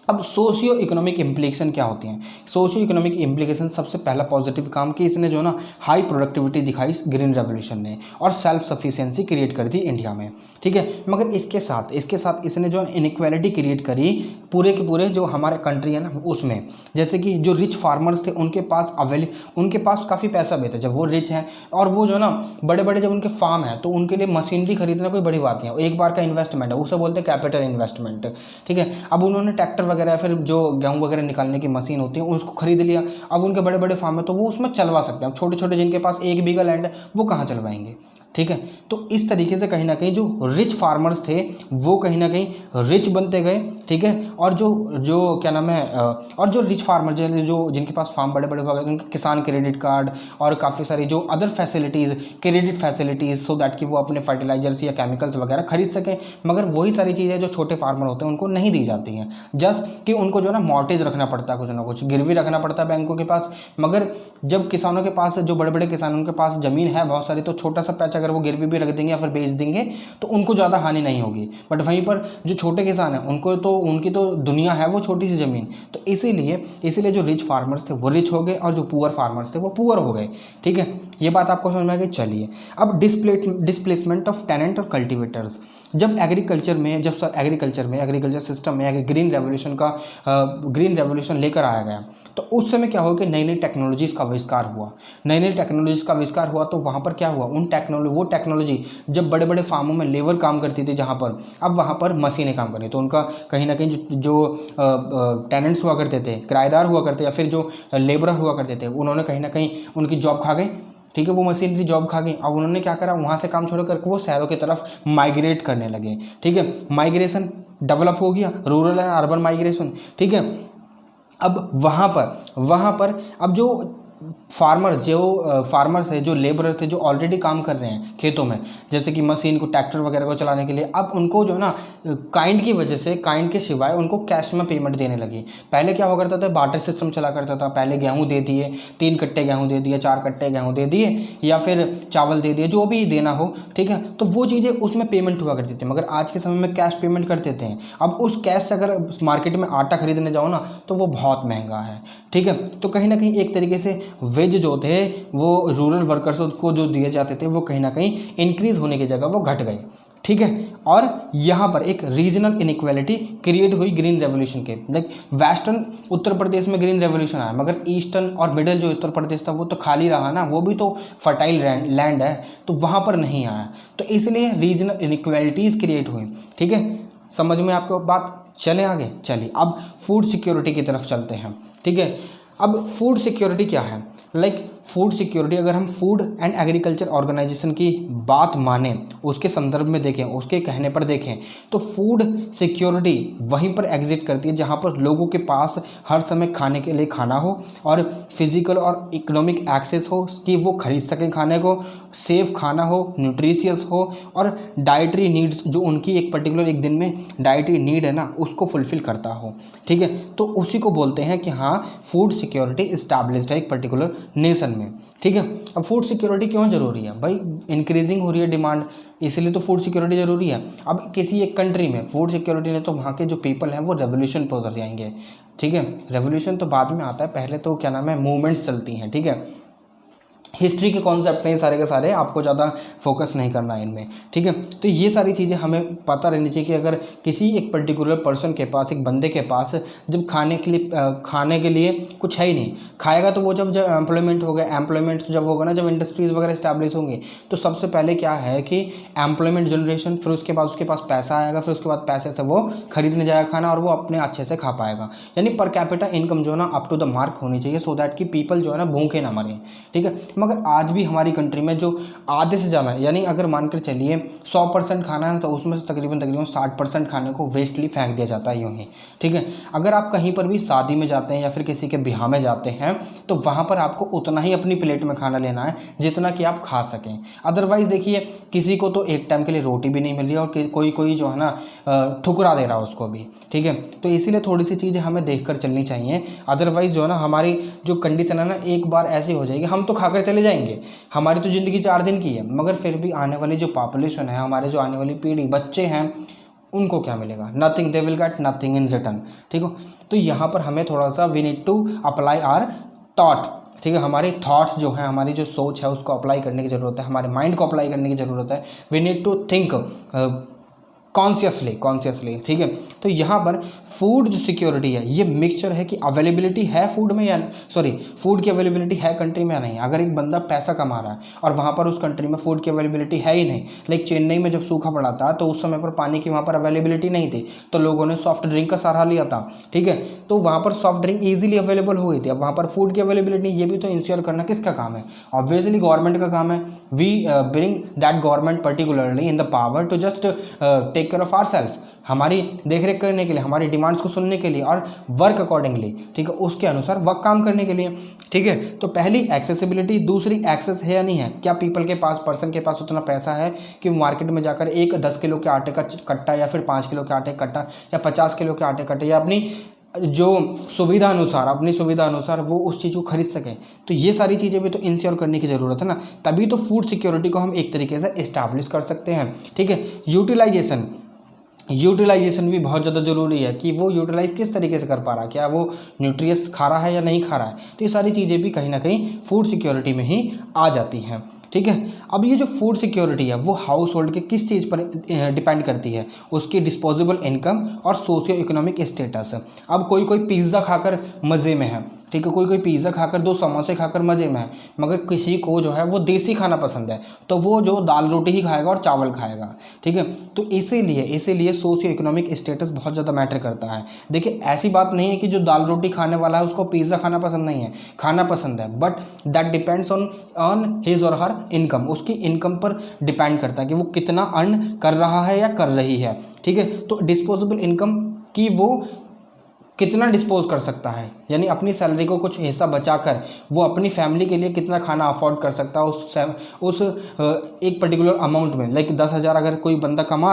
अब सोशियो इकोनॉमिक इम्प्लीकेशन क्या होती हैं? सोशियो इकोनॉमिक इम्प्लीकेशन, सबसे पहला पॉजिटिव काम कि इसने जो ना हाई प्रोडक्टिविटी दिखाई ग्रीन रेवोल्यूशन ने, और सेल्फ सफिशिएंसी क्रिएट कर दी इंडिया में, ठीक है। मगर इसके साथ इसने जो इनइक्वालिटी क्रिएट करी पूरे के पूरे जो हमारे कंट्री है ना उसमें। जैसे कि जो रिच फार्मर्स थे उनके पास काफ़ी पैसा भी था, जब वो रिच हैं और वो जो ना बड़े बड़े जब उनके फार्म है तो उनके लिए मशीनरी खरीदना कोई बड़ी बात नहीं है, एक बार का इन्वेस्टमेंट है, उसे बोलते हैं कैपिटल इन्वेस्टमेंट, ठीक है। अब उन्होंने ट्रैक्टर वगैरह फिर जो गेहूं वगैरह निकालने की मशीन होती है उसको खरीद लिया। अब उनके बड़े बड़े फार्म है तो वो उसमें चलवा सकते हैं। अब छोटे छोटे जिनके पास 1 बीघा लैंड है वो कहाँ चलवाएंगे, ठीक है। तो इस तरीके से कहीं ना कहीं जो रिच फार्मर्स थे वो कहीं ना कहीं रिच बनते गए, ठीक है। और जो क्या नाम है और जो रिच फार्मर जो जिनके पास फार्म बड़े बड़े हो गए उनके किसान क्रेडिट कार्ड और काफ़ी सारी जो other facilities, credit facilities, so that कि वो अपने फर्टिलाइजर्स या केमिकल्स वगैरह खरीद सकें। मगर वही सारी चीज़ें जो छोटे फार्मर होते हैं उनको नहीं दी जाती हैं, जस्ट कि उनको जो ना मॉर्टेज रखना पड़ता है, कुछ ना कुछ गिरवी रखना पड़ता है बैंकों के पास। मगर जब किसानों के पास, जो बड़े बड़े किसानों के पास ज़मीन है बहुत सारी, तो छोटा सा पैसा अगर वो गिरवी भी रख देंगे या फिर बेच देंगे तो उनको ज़्यादा हानि नहीं होगी। बट वहीं पर जो छोटे किसान हैं उनकी तो दुनिया है वो छोटी सी ज़मीन, तो इसीलिए जो रिच फार्मर्स थे वो रिच हो गए और जो पुअर फार्मर्स थे वो पुअर हो गए, ठीक है। ये बात आपको समझ में आ गई। चलिए, अब डिस्प्लेसमेंट ऑफ टेनेंट और कल्टिवेटर्स। जब एग्रीकल्चर सिस्टम में ग्रीन रेवोल्यूशन लेकर आया गया तो उस समय क्या हुआ कि नई नई टेक्नोलॉजीज़ का आविष्कार हुआ। तो वहाँ पर क्या हुआ, वो टेक्नोलॉजी जब बड़े बड़े फार्मों में लेबर काम करती थी जहाँ पर, अब वहाँ पर मशीनें काम कर रही, तो उनका कहीं ना कहीं जो टेनेंट्स हुआ करते थे, किराएदार हुआ करते या फिर जो लेबरर हुआ करते थे, उन्होंने कहीं ना कहीं उनकी जॉब खा गई, ठीक है। वो मशीनरी जॉब खा गई। अब उन्होंने क्या करा, वहाँ से काम छोड़ कर वो शहरों की तरफ माइग्रेट करने लगे, ठीक है। माइग्रेशन डेवलप हो गया, रूरल एंड अर्बन माइग्रेशन, ठीक है। अब वहाँ पर अब जो फार्मर्स है, जो लेबरर थे, जो ऑलरेडी काम कर रहे हैं खेतों में, जैसे कि मशीन को, ट्रैक्टर वगैरह को चलाने के लिए, अब उनको जो है ना काइंड की वजह से, काइंड के सिवाय उनको कैश में पेमेंट देने लगी। पहले क्या हुआ करता था, बार्टर सिस्टम चला करता था। पहले गेहूँ दे दिए, 3 कट्टे गेहूँ दे दिए, 4 कट्टे गेहूँ दे दिए, या फिर चावल दे दिए, जो भी देना हो, ठीक है। तो वो चीज़ें उसमें पेमेंट हुआ करती थी, मगर आज के समय में कैश पेमेंट कर देते हैं। अब उस कैश से अगर मार्केट में आटा खरीदने जाओ ना तो वो बहुत महंगा है, ठीक है। तो कहीं ना कहीं एक तरीके से वेज जो थे वो रूरल वर्कर्स को जो दिए जाते थे वो कहीं ना कहीं इंक्रीज होने की जगह वो घट गए, ठीक है। और यहाँ पर एक रीजनल इनइक्वालिटी क्रिएट हुई ग्रीन रेवोल्यूशन के। लाइक वेस्टर्न उत्तर प्रदेश में ग्रीन रेवोल्यूशन आया, मगर ईस्टर्न और मिडिल जो उत्तर प्रदेश था वो तो खाली रहा ना, वो भी तो फर्टाइल लैंड है, तो वहाँ पर नहीं आया। तो इसलिए रीजनल इनइक्वालिटीज़ क्रिएट हुई, ठीक है। समझ में आपको बात? चलें आगे, चलिए अब फूड सिक्योरिटी की तरफ चलते हैं, ठीक है। अब फूड सिक्योरिटी क्या है? लाइक फूड सिक्योरिटी, अगर हम फूड एंड एग्रीकल्चर ऑर्गेनाइजेशन की बात माने, उसके संदर्भ में देखें, उसके कहने पर देखें, तो फूड सिक्योरिटी वहीं पर एग्जिस्ट करती है जहां पर लोगों के पास हर समय खाने के लिए खाना हो, और फिजिकल और इकोनॉमिक एक्सेस हो कि वो खरीद सकें खाने को, सेफ खाना हो, न्यूट्रिशियस हो, और डाइटरी नीड्स जो उनकी एक पर्टिकुलर एक दिन में डाइटरी नीड है ना उसको फुलफिल करता हो, ठीक है। तो उसी को बोलते हैं कि हाँ, फूड सिक्योरिटी इस्टेब्लिश्ड है एक पर्टिकुलर नेशन में, ठीक है। अब फूड सिक्योरिटी क्यों जरूरी है भाई? इंक्रीजिंग हो रही है डिमांड, इसलिए तो फूड सिक्योरिटी जरूरी है। अब किसी एक कंट्री में फूड सिक्योरिटी नहीं तो वहाँ के जो पीपल हैं वो रेवोल्यूशन पर उतर जाएंगे, ठीक है। रेवोल्यूशन तो बाद में आता है, पहले तो क्या नाम है, मूवमेंट्स चलती हैं, ठीक है। हिस्ट्री के कॉन्सेप्ट हैं सारे के सारे, आपको ज़्यादा फोकस नहीं करना है इनमें, ठीक है। तो ये सारी चीज़ें हमें पता रहनी चाहिए कि अगर किसी एक पर्टिकुलर पर्सन के पास, एक बंदे के पास जब खाने के लिए कुछ है ही नहीं, खाएगा तो वो जब एम्प्लॉयमेंट होगा, एम्प्लॉयमेंट जब होगा ना, जब इंडस्ट्रीज़ वगैरह इस्टेब्लिश होंगी, तो सबसे पहले क्या है कि एम्प्लॉयमेंट जनरेशन, फिर उसके बाद उसके पास पैसा आएगा, फिर उसके बाद पैसे से वो खरीदने जाएगा खाना, और वो अपने अच्छे से खा पाएगा। यानी पर कैपिटा इनकम जो है ना अप टू द मार्क होनी चाहिए, सो दैट कि पीपल जो है ना भूखे ना मरे, ठीक है। मगर आज भी हमारी कंट्री में जो आधे से ज़्यादा, यानी अगर मानकर चलिए 100% खाना है तो उसमें से तकरीबन 60% खाने को वेस्टली फेंक दिया जाता है यूँ ही, ठीक है। अगर आप कहीं पर भी शादी में जाते हैं या फिर किसी के ब्याह में जाते हैं तो वहाँ पर आपको उतना ही अपनी प्लेट में खाना लेना है जितना कि आप खा सकें। अदरवाइज़ देखिए, किसी को तो एक टाइम के लिए रोटी भी नहीं मिल रही है, और कोई जो है ना ठुकरा दे रहा है उसको भी, ठीक है। तो इसीलिए थोड़ी सी चीज़ें हमें देख कर चलनी चाहिए, अदरवाइज़ जो है ना हमारी जो कंडीशन है ना एक बार ऐसी हो जाएगी, हम तो खाकर चले जाएंगे, हमारी तो ज़िंदगी 4 दिन की है, मगर फिर भी आने वाली जो पॉपुलेशन है, हमारे जो आने वाली पीढ़ी, बच्चे हैं, उनको क्या मिलेगा? Nothing, they will get nothing in return, ठीक है। तो यहाँ पर हमें थोड़ा सा we need to apply our thought, ठीक है। हमारे थॉट्स जो हैं, हमारी जो सोच है उसको अप्लाई करने की ज़रूरत है, हमारे माइंड को अप्लाई करने की ज़रूरत है। We need to think consciously, ठीक है। तो यहाँ पर फूड जो सिक्योरिटी है ये मिक्सचर है कि अवेलेबिलिटी है फूड में, या फूड की अवेलेबिलिटी है कंट्री में या नहीं। अगर एक बंदा पैसा कमा रहा है और वहाँ पर उस कंट्री में फूड की अवेलेबिलिटी है ही नहीं, लाइक चेन्नई में जब सूखा पड़ा था तो उस समय पर पानी की वहाँ पर अवेलेबिलिटी नहीं थी, तो लोगों ने सॉफ्ट ड्रिंक का सहारा लिया था, ठीक है। तो वहाँ पर सॉफ्ट ड्रिंक ईजिली अवेलेबल हो गई थी। अब वहाँ पर फूड की अवेलेबिलिटी, ये भी तो इंश्योर करना किसका काम है? ऑब्वियसली गवर्नमेंट का काम है। We bring that government particularly in the power to just take care of our self, हमारी देखरेख करने के लिए, हमारी डिमांड्स को सुनने के लिए, और वर्क अकॉर्डिंगली, ठीक है, उसके अनुसार वर्क काम करने के लिए, ठीक है। तो पहली एक्सेसिबिलिटी, दूसरी एक्सेस है या नहीं है, क्या पीपल के पास, पर्सन के पास उतना पैसा है कि मार्केट में जाकर एक 10 किलो के आटे का कट्टा, या फिर 5 किलो के आटे का कट्टा, या 50 किलो के आटे कट्टे, या अपनी जो सुविधा अनुसार, अपनी सुविधा अनुसार वो उस चीज़ को खरीद सकें। तो ये सारी चीज़ें भी तो इंश्योर करने की ज़रूरत है ना, तभी तो फूड सिक्योरिटी को हम एक तरीके से इस्टेब्लिश कर सकते हैं, ठीक है। यूटिलाइजेशन भी बहुत ज़्यादा ज़रूरी है कि वो यूटिलाइज किस तरीके से कर पा रहा है, क्या वो न्यूट्रियस खा रहा है या नहीं खा रहा है। तो ये सारी चीज़ें भी कहीं ना कहीं फूड सिक्योरिटी में ही आ जाती हैं, ठीक है। अब ये जो फूड सिक्योरिटी है वो हाउस होल्ड के किस चीज़ पर डिपेंड करती है? उसकी डिस्पोजेबल इनकम और सोशियो इकोनॉमिक स्टेटस। अब कोई पिज़्ज़ा खाकर मज़े में है, ठीक है, कोई पिज़्ज़ा खाकर, 2 समोसे खाकर मज़े में है, मगर किसी को जो है वो देसी खाना पसंद है, तो वो जो दाल रोटी ही खाएगा और चावल खाएगा, ठीक है। तो इसीलिए सोशियो इकोनॉमिक स्टेटस बहुत ज़्यादा मैटर करता है। देखिए, ऐसी बात नहीं है कि जो दाल रोटी खाने वाला है उसको पिज़्ज़ा खाना पसंद नहीं है, खाना पसंद है, but that depends on his और हर इनकम। उसकी इनकम पर डिपेंड करता है कि वो कितना अर्न कर रहा है या कर रही है, ठीक है। तो डिस्पोजेबल इनकम की वो कितना डिस्पोज कर सकता है, यानी अपनी सैलरी को कुछ हिस्सा बचाकर वो अपनी फैमिली के लिए कितना खाना अफोर्ड कर सकता है उस एक पर्टिकुलर अमाउंट में। लाइक 10,000 अगर कोई बंदा कमा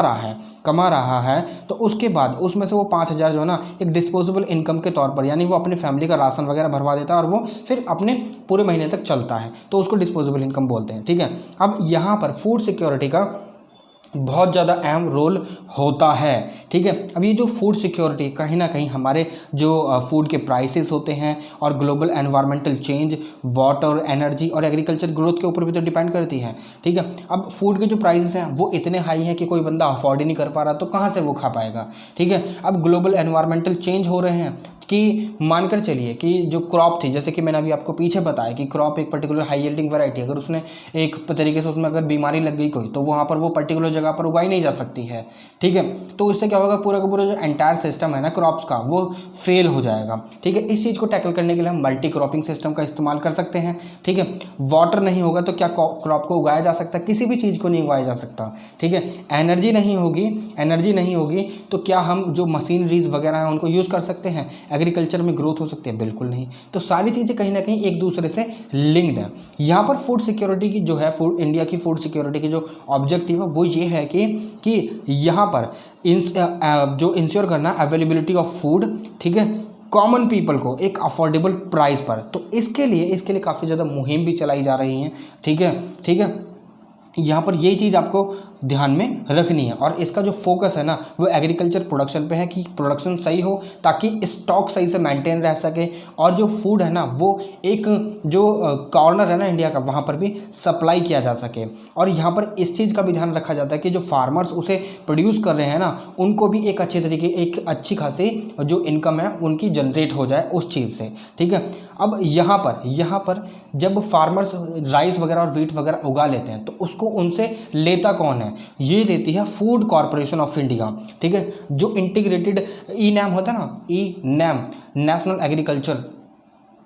रहा है तो उसके बाद उसमें से वो 5,000 जो है ना एक डिस्पोजेबल इनकम के तौर पर, यानी वो अपनी फैमिली का राशन वगैरह भरवा देता है और वो फिर अपने पूरे महीने तक चलता है, तो उसको डिस्पोजेबल इनकम बोलते हैं। ठीक है, अब यहाँ पर फूड सिक्योरिटी का बहुत ज़्यादा अहम रोल होता है। ठीक है, अब ये जो फूड सिक्योरिटी कहीं ना कहीं हमारे जो फूड के प्राइसेस होते हैं और global environmental change, water, energy और एग्रीकल्चर ग्रोथ के ऊपर भी तो डिपेंड करती है। ठीक है, अब फूड के जो प्राइसेस हैं वो इतने हाई हैं कि कोई बंदा अफोर्ड ही नहीं कर पा रहा, तो कहाँ से वो खा पाएगा। ठीक है, अब ग्लोबल एनवायरमेंटल चेंज हो रहे हैं कि मानकर चलिए कि जो क्रॉप थी, जैसे कि मैंने अभी आपको पीछे बताया कि क्रॉप एक पर्टिकुलर हाई यील्डिंग वैरायटी, अगर उसने एक तरीके से उसमें अगर बीमारी लग गई कोई, तो वहाँ पर वो पर्टिकुलर जगह पर उगाई नहीं जा सकती है। ठीक है, तो इससे क्या होगा, पूरा का पूरा जो एंटायर सिस्टम है ना क्रॉप्स का वो फेल हो जाएगा। ठीक है, इस चीज़ को टैकल करने के लिए हम मल्टी क्रॉपिंग सिस्टम का इस्तेमाल कर सकते हैं। ठीक है, वाटर नहीं होगा तो क्या क्रॉप को उगाया जा सकता है? किसी भी चीज़ को नहीं उगाया जा सकता। ठीक है, एनर्जी नहीं होगी तो क्या हम जो मशीनरीज वगैरह हैं उनको यूज़ कर सकते हैं? एग्रीकल्चर में ग्रोथ हो सकती है? बिल्कुल नहीं। तो सारी चीज़ें कहीं ना कहीं एक दूसरे से लिंक्ड है। यहाँ पर फूड सिक्योरिटी की जो है, इंडिया की फूड सिक्योरिटी की जो ऑब्जेक्टिव है वो ये है कि यहाँ पर जो इंश्योर करना अवेलेबिलिटी ऑफ फूड, ठीक है, कॉमन पीपल को एक अफोर्डेबल प्राइस पर। तो इसके लिए काफ़ी ज़्यादा मुहिम भी चलाई जा रही हैं। ठीक है, यहाँ पर यही चीज़ आपको ध्यान में रखनी है और इसका जो फोकस है ना वो एग्रीकल्चर प्रोडक्शन पे है कि प्रोडक्शन सही हो ताकि स्टॉक सही से मेंटेन रह सके और जो फूड है ना वो एक जो कॉर्नर है ना इंडिया का वहाँ पर भी सप्लाई किया जा सके। और यहाँ पर इस चीज़ का भी ध्यान रखा जाता है कि जो फार्मर्स उसे प्रोड्यूस कर रहे हैं ना उनको भी एक अच्छी खासी जो इनकम है उनकी जनरेट हो जाए उस चीज़ से। ठीक है, अब यहाँ पर जब फार्मर्स राइस वगैरह और व्हीट वगैरह उगा लेते हैं तो उसको उनसे लेता कौन है? ये लेती है फूड कॉर्पोरेशन ऑफ इंडिया। ठीक है, जो इंटीग्रेटेड ई-नैम होता है ना, ई-नैम, नेशनल एग्रीकल्चर,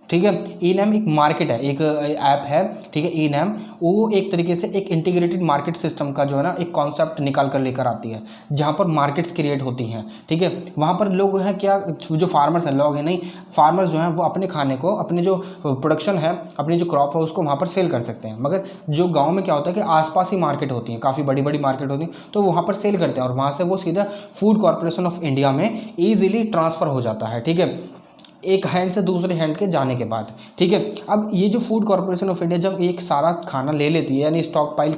ठीक है, ई-नैम एक मार्केट है, एक ऐप है। ठीक है, ई-नैम वो एक तरीके से एक इंटीग्रेटेड मार्केट सिस्टम का जो है ना एक कॉन्सेप्ट निकाल कर लेकर आती है जहाँ पर मार्केट्स क्रिएट होती हैं। ठीक है, वहाँ पर लोग हैं क्या, जो फार्मर्स हैं, लोग हैं नहीं, फार्मर्स जो हैं वो अपने खाने को, अपने जो प्रोडक्शन है, अपनी जो क्रॉप है उसको वहाँ पर सेल कर सकते हैं। मगर जो गाँव में क्या होता है कि आसपास ही मार्केट होती है, काफ़ी बड़ी बड़ी मार्केट होती है, तो वहाँ पर सेल करते हैं और वहाँ से वो सीधा फूड कॉर्पोरेशन ऑफ इंडिया में ईजिली ट्रांसफ़र हो जाता है। ठीक है, एक हैंड से दूसरे हैंड के जाने के बाद। ठीक है, अब ये जो फूड कॉर्पोरेशन ऑफ इंडिया जब एक सारा खाना ले लेती है, यानी स्टॉक पाइल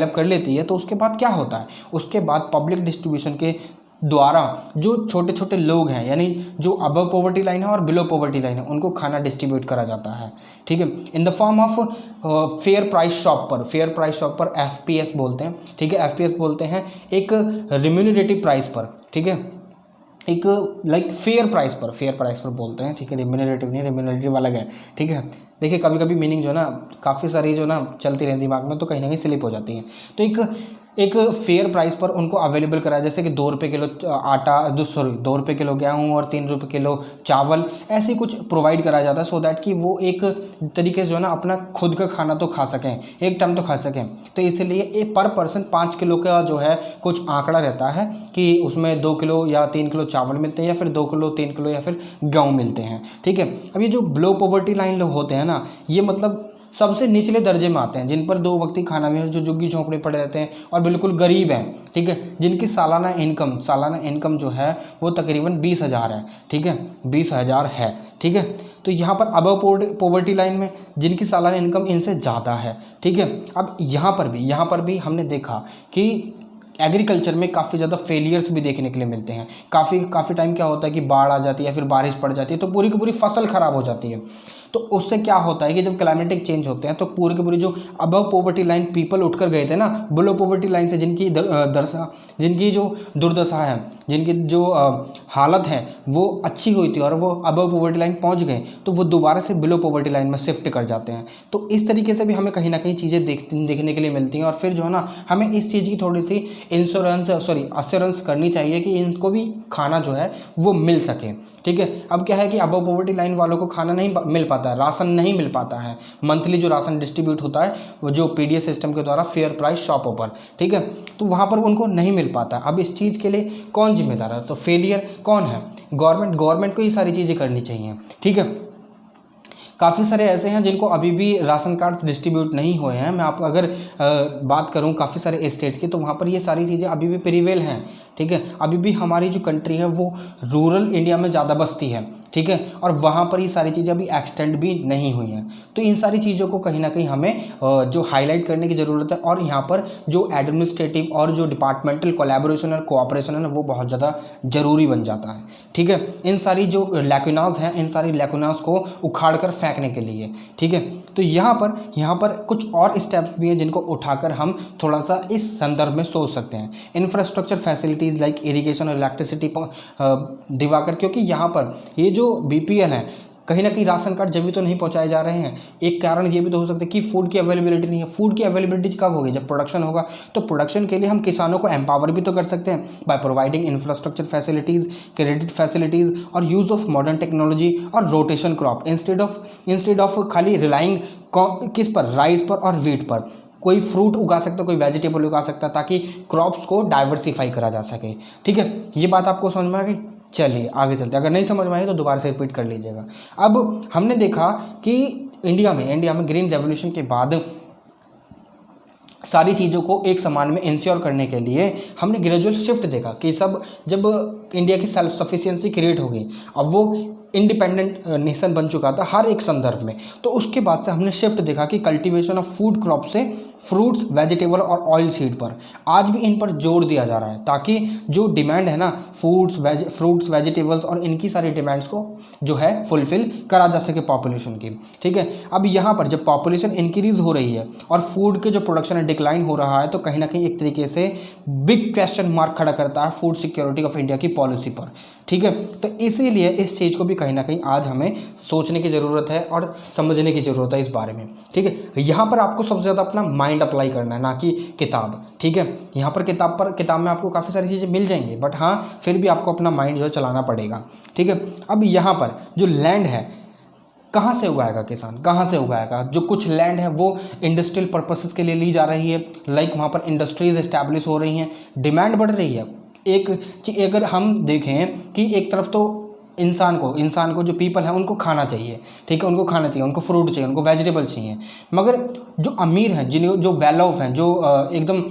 अप कर लेती है, तो उसके बाद क्या होता है? उसके बाद पब्लिक डिस्ट्रीब्यूशन के द्वारा जो छोटे छोटे लोग हैं, यानी जो अबव पॉवर्टी लाइन है और बिलो पॉवर्टी लाइन है, उनको खाना डिस्ट्रीब्यूट करा जाता है। ठीक है, in the form of fair price shop पर FPS बोलते हैं। ठीक है, FPS बोलते हैं एक रिम्यूनरेटिव प्राइस पर। ठीक है, एक लाइक फेयर प्राइस पर बोलते हैं। ठीक है, रिम्यूनरेटिव नहीं, रिम्यूनरेटिव अलग है। ठीक है, देखिए कभी कभी मीनिंग जो है ना काफ़ी सारी जो ना चलती रहती दिमाग में, तो कहीं ना कहीं स्लिप हो जाती है। तो एक फेयर प्राइस पर उनको अवेलेबल कराया, जैसे कि 2 रुपये किलो दो रुपये किलो गेहूँ और 3 रुपये किलो चावल, ऐसे कुछ प्रोवाइड कराया जाता है सो दैट कि वो एक तरीके से जो है ना अपना खुद का खाना तो खा सकें, एक टाइम तो खा सकें। तो इसलिए एक पर पर्सन 5 किलो का जो है कुछ आंकड़ा रहता है कि उसमें 2 किलो या 3 किलो चावल मिलते हैं या फिर 2 किलो 3 किलो या फिर गेहूँ मिलते हैं। ठीक है, अब ये जो बिलो पॉवर्टी लाइन लोग होते हैं ना, ये मतलब सबसे निचले दर्जे में आते हैं, जिन पर 2 वक्त खाना भी है, जो झुग्गी झोंपड़ी पड़े रहते हैं और बिल्कुल गरीब हैं। ठीक है, जिनकी सालाना इनकम जो है वो तकरीबन 20,000 है। ठीक है, 20,000 है। ठीक है, तो यहाँ पर अबव पॉवर्टी लाइन में जिनकी सालाना इनकम इनसे ज़्यादा है। ठीक है, अब यहाँ पर भी हमने देखा कि एग्रीकल्चर में काफ़ी ज़्यादा फेलियर्स भी देखने के लिए मिलते हैं। काफ़ी टाइम क्या होता है कि बाढ़ आ जाती है या फिर बारिश पड़ जाती है तो पूरी की पूरी फसल ख़राब हो जाती है। तो उससे क्या होता है कि जब क्लाइमेटिक चेंज होते हैं तो पूरी की पूरी जो अबव पॉवर्टी लाइन पीपल उठकर गए थे ना बिलो पॉवर्टी लाइन से, जिनकी जो दुर्दशा है, जिनकी जो हालत है वो अच्छी हुई थी और वो अबव पॉवर्टी लाइन पहुंच गए, तो वो दोबारा से बिलो पॉवर्टी लाइन में शिफ्ट कर जाते हैं। तो इस तरीके से भी हमें कहीं ना कहीं चीज़ें देखने के लिए मिलती हैं और फिर जो है ना हमें इस चीज़ की थोड़ी सी अश्योरेंस करनी चाहिए कि इनको भी खाना जो है वो मिल सके। ठीक है, अब क्या है कि अबव पॉवर्टी लाइन वालों को खाना नहीं मिल पाता है, राशन नहीं मिल पाता है, मंथली जो राशन डिस्ट्रीब्यूट होता है वो जो पीडीएस सिस्टम के द्वारा फेयर प्राइस शॉपों पर, ठीक है, तो वहाँ पर उनको नहीं मिल पाता। अब इस चीज़ के लिए कौन जिम्मेदार है? तो फेलियर कौन है? गवर्नमेंट को ये सारी चीज़ें करनी चाहिए। ठीक है, काफ़ी सारे ऐसे हैं जिनको अभी भी राशन कार्ड डिस्ट्रीब्यूट नहीं हुए हैं। मैं आपको अगर बात करूं काफ़ी सारे स्टेट्स की, तो वहाँ पर ये सारी चीज़ें अभी भी प्रिवेल हैं। ठीक है, अभी भी हमारी जो कंट्री है वो रूरल इंडिया में ज़्यादा बसती है। ठीक है, और वहाँ पर ये सारी चीज़ें अभी एक्सटेंड भी नहीं हुई हैं। तो इन सारी चीज़ों को कहीं ना कहीं हमें जो हाईलाइट करने की ज़रूरत है, और यहाँ पर जो एडमिनिस्ट्रेटिव और जो डिपार्टमेंटल कोलैबोरेशन और कोऑपरेशन है ना, वो बहुत ज़्यादा ज़रूरी बन जाता है। ठीक है, इन सारी जो लैकुनाज हैं, इन सारी लैकुनाज को उखाड़ कर फेंकने के लिए। ठीक है, तो यहाँ पर कुछ और स्टेप्स भी हैं जिनको उठाकर हम थोड़ा सा इस संदर्भ में सोच सकते हैं। इंफ्रास्ट्रक्चर फैसिलिटीज़ लाइक इरिगेशन और इलेक्ट्रिसिटी दिवाकर, क्योंकि यहाँ पर ये जो बीपीएल है, कहीं ना कहीं राशन कार्ड जब भी तो नहीं पहुंचाए जा रहे हैं। एक कारण ये भी तो हो सकता है कि फूड की अवेलेबिलिटी नहीं है। फूड की अवेलेबिलिटी कब होगी? जब प्रोडक्शन होगा। तो प्रोडक्शन के लिए हम किसानों को एम्पावर भी तो कर सकते हैं by providing infrastructure facilities, credit facilities और यूज़ ऑफ मॉडर्न टेक्नोलॉजी और रोटेशन क्रॉप, इंस्टेड ऑफ खाली रिलाइंग किस पर? राइस पर और वीट पर। कोई फ्रूट उगा सकता है, कोई वेजिटेबल उगा सकता है, ताकि क्रॉप्स को डाइवर्सिफाई करा जा सके। ठीक है, ये बात आपको समझ में आ गई? चलिए आगे चलते हैं। अगर नहीं समझ में आई तो दोबारा से रिपीट कर लीजिएगा। अब हमने देखा कि इंडिया में ग्रीन रेवोल्यूशन के बाद सारी चीज़ों को एक समान में इंश्योर करने के लिए हमने ग्रेजुअल शिफ्ट देखा कि जब इंडिया की सेल्फ सफिशिएंसी क्रिएट हो गई, अब वो इंडिपेंडेंट नेशन बन चुका था हर एक संदर्भ में, तो उसके बाद से हमने शिफ्ट देखा कि कल्टीवेशन ऑफ फूड क्रॉप से फ्रूट्स, वेजिटेबल और ऑयल सीड पर आज भी इन पर जोर दिया जा रहा है, ताकि जो डिमांड है ना फ्रूट्स, वेजिटेबल्स और इनकी सारी डिमांड्स को जो है फुलफिल करा जा सके पॉपुलेशन की। ठीक है, अब यहाँ पर जब पॉपुलेशन इंक्रीज हो रही है और फूड के जो प्रोडक्शन है डिक्लाइन हो रहा है, तो कहीं ना कहीं एक तरीके से बिग क्वेश्चन मार्क खड़ा करता है फूड सिक्योरिटी ऑफ इंडिया की पॉलिसी पर। ठीक है, तो इसीलिए इस चीज़ को भी कहीं ना कहीं आज हमें सोचने की ज़रूरत है और समझने की ज़रूरत है इस बारे में। ठीक है, यहाँ पर आपको सबसे ज़्यादा अपना माइंड अप्लाई करना है, ना कि किताब। ठीक है, यहाँ पर किताब में आपको काफ़ी सारी चीज़ें मिल जाएंगी, बट हाँ फिर भी आपको अपना माइंड जो है चलाना पड़ेगा। ठीक है, अब यहाँ पर जो लैंड है कहाँ से उगाएगा किसान? कहाँ से उगाएगा? जो कुछ लैंड है वो इंडस्ट्रियल पर्पसेस के लिए ली जा रही है, लाइक वहाँ पर इंडस्ट्रीज एस्टैब्लिश हो रही हैं, डिमांड बढ़ रही है। अगर हम देखें कि एक तरफ तो इंसान को जो पीपल है उनको खाना चाहिए। ठीक है, उनको खाना चाहिए, उनको फ्रूट चाहिए, उनको वेजिटेबल चाहिए, मगर जो अमीर हैं, जो वेल ऑफ हैं, जो एकदम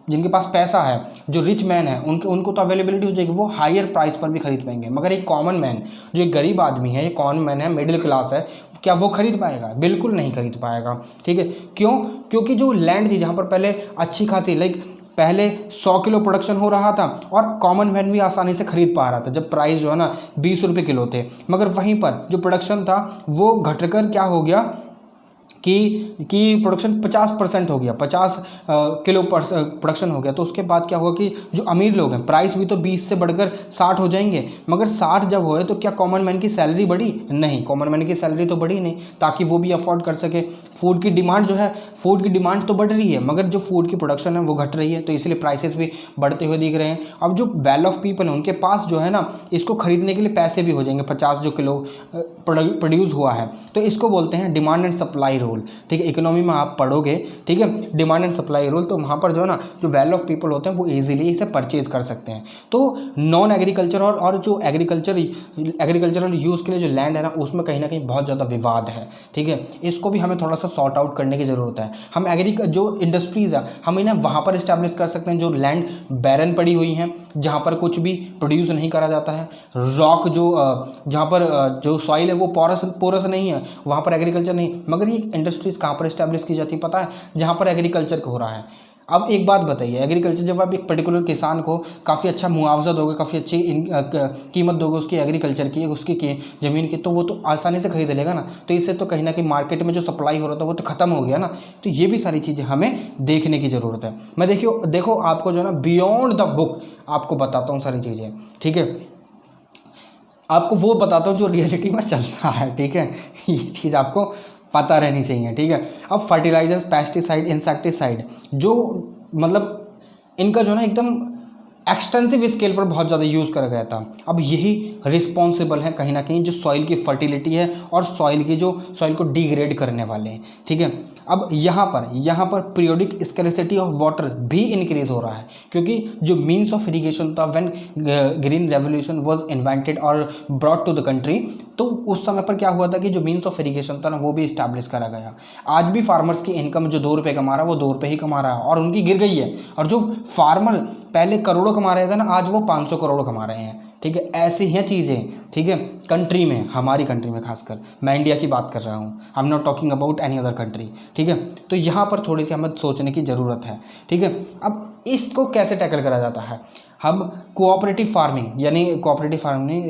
जिनके पास पैसा है, जो रिच मैन है, उनको तो अवेलेबिलिटी हो जाएगी, वो हायर प्राइस पर भी खरीद पाएंगे। मगर एक कॉमन मैन, जो एक गरीब आदमी है, एक कॉमन मैन है, मिडिल क्लास है, क्या वो खरीद पाएगा? बिल्कुल नहीं खरीद पाएगा। ठीक है, क्यों? क्योंकि जो लैंड थी जहाँ पर पहले अच्छी खासी पहले 100 किलो प्रोडक्शन हो रहा था और कॉमन मैन भी आसानी से खरीद पा रहा था, जब प्राइस जो है ना 20 रुपये किलो थे, मगर वहीं पर जो प्रोडक्शन था वो घटकर क्या हो गया कि प्रोडक्शन 50% हो गया, 50 किलो प्रोडक्शन हो गया। तो उसके बाद क्या हुआ कि जो अमीर लोग हैं, प्राइस भी तो 20 से बढ़कर 60 हो जाएंगे, मगर 60 जब हुए तो क्या कॉमन मैन की सैलरी बढ़ी? नहीं, कॉमन मैन की सैलरी तो बढ़ी नहीं, ताकि वो भी अफोर्ड कर सके। फूड की डिमांड तो बढ़ रही है, मगर जो फूड की प्रोडक्शन है वो घट रही है, तो इसलिए प्राइसेस भी बढ़ते हुए दिख रहे हैं। अब जो वेल ऑफ पीपल है उनके पास जो है ना, इसको खरीदने के लिए पैसे भी हो जाएंगे। 50 जो किलो प्रोड्यूस हुआ है, तो इसको बोलते हैं डिमांड एंड सप्लाई रूल। ठीक है, इकोनॉमी में आप पढ़ोगे, ठीक है, डिमांड एंड सप्लाई रूल, तो वहाँ पर जो है ना, जो वेल ऑफ पीपल होते हैं वो इजीली इसे परचेज कर सकते हैं। तो नॉन एग्रीकल्चर और जो एग्रीकल्चरल यूज़ के लिए जो लैंड है ना, उसमें कहीं ना कहीं बहुत ज़्यादा विवाद है। ठीक है, इसको भी हमें थोड़ा सा सॉर्ट आउट करने की ज़रूरत है। हम जो इंडस्ट्रीज़ है हम इन्हें वहाँ पर इस्टेब्लिश कर सकते हैं जो लैंड बैरन पड़ी हुई हैं, जहाँ पर कुछ भी प्रोड्यूस नहीं करा जाता है। रॉक जहाँ पर जो सॉइल है वो पोरस नहीं है, वहाँ पर एग्रीकल्चर नहीं, मगर ये इंडस्ट्रीज़ कहाँ पर इस्टेब्लिश की जाती है पता है? जहाँ पर एग्रीकल्चर हो रहा है। अब एक बात बताइए, एग्रीकल्चर जब आप एक पर्टिकुलर किसान को काफ़ी अच्छा मुआवजा दोगे, काफ़ी अच्छी कीमत दोगे उसकी एग्रीकल्चर की, उसकी ज़मीन की, तो वो तो आसानी से खरीद लेगा ना। तो इससे तो कहीं ना कहीं मार्केट में जो सप्लाई हो रहा था वो तो ख़त्म हो गया ना। तो ये भी सारी चीज़ें हमें देखने की ज़रूरत है। मैं देखो आपको जो है ना बियॉन्ड द बुक आपको बताता हूँ सारी चीज़ें। ठीक है, आपको वो बताता हूँ जो रियलिटी में चलता है। ठीक है, ये चीज़ आपको पता रहनी चाहिए। ठीक है, अब फर्टिलाइजर्स, पेस्टिसाइड, इंसेक्टिसाइड जो मतलब इनका जो है ना एकदम एक्सटेंसिव स्केल पर बहुत ज़्यादा यूज़ करा गया था। अब यही रिस्पॉन्सिबल है कहीं ना कहीं जो सॉइल की फर्टिलिटी है और सॉइल को डिग्रेड करने वाले हैं, ठीक है। अब यहाँ पर पीरियोडिक स्कैर्सिटी ऑफ वाटर भी इंक्रीज हो रहा है, क्योंकि जो मीन्स ऑफ इरिगेशन था when green revolution was invented और ब्रॉट टू द कंट्री, तो उस समय पर क्या हुआ था कि जो मीन्स ऑफ इरिगेशन था ना वो भी इस्टेब्लिश करा गया। आज भी फार्मर्स की इनकम जो 2 रुपये कमा रहा है वो 2 रुपये ही कमा रहा है और उनकी गिर गई है, और जो फार्मर पहले करोड़ों कमा रहे थे ना आज वो 500 करोड़ कमा रहे हैं, ठीक है। ऐसी हैं चीज़ें, ठीक है। कंट्री में, हमारी कंट्री में खासकर मैं इंडिया की बात कर रहा हूँ, I am not talking about any other country, ठीक है। तो यहाँ पर थोड़ी सी हमें सोचने की ज़रूरत है, ठीक है। अब इसको कैसे टैकल करा जाता है, हम कोऑपरेटिव फार्मिंग यानी कोऑपरेटिव फार्मिंग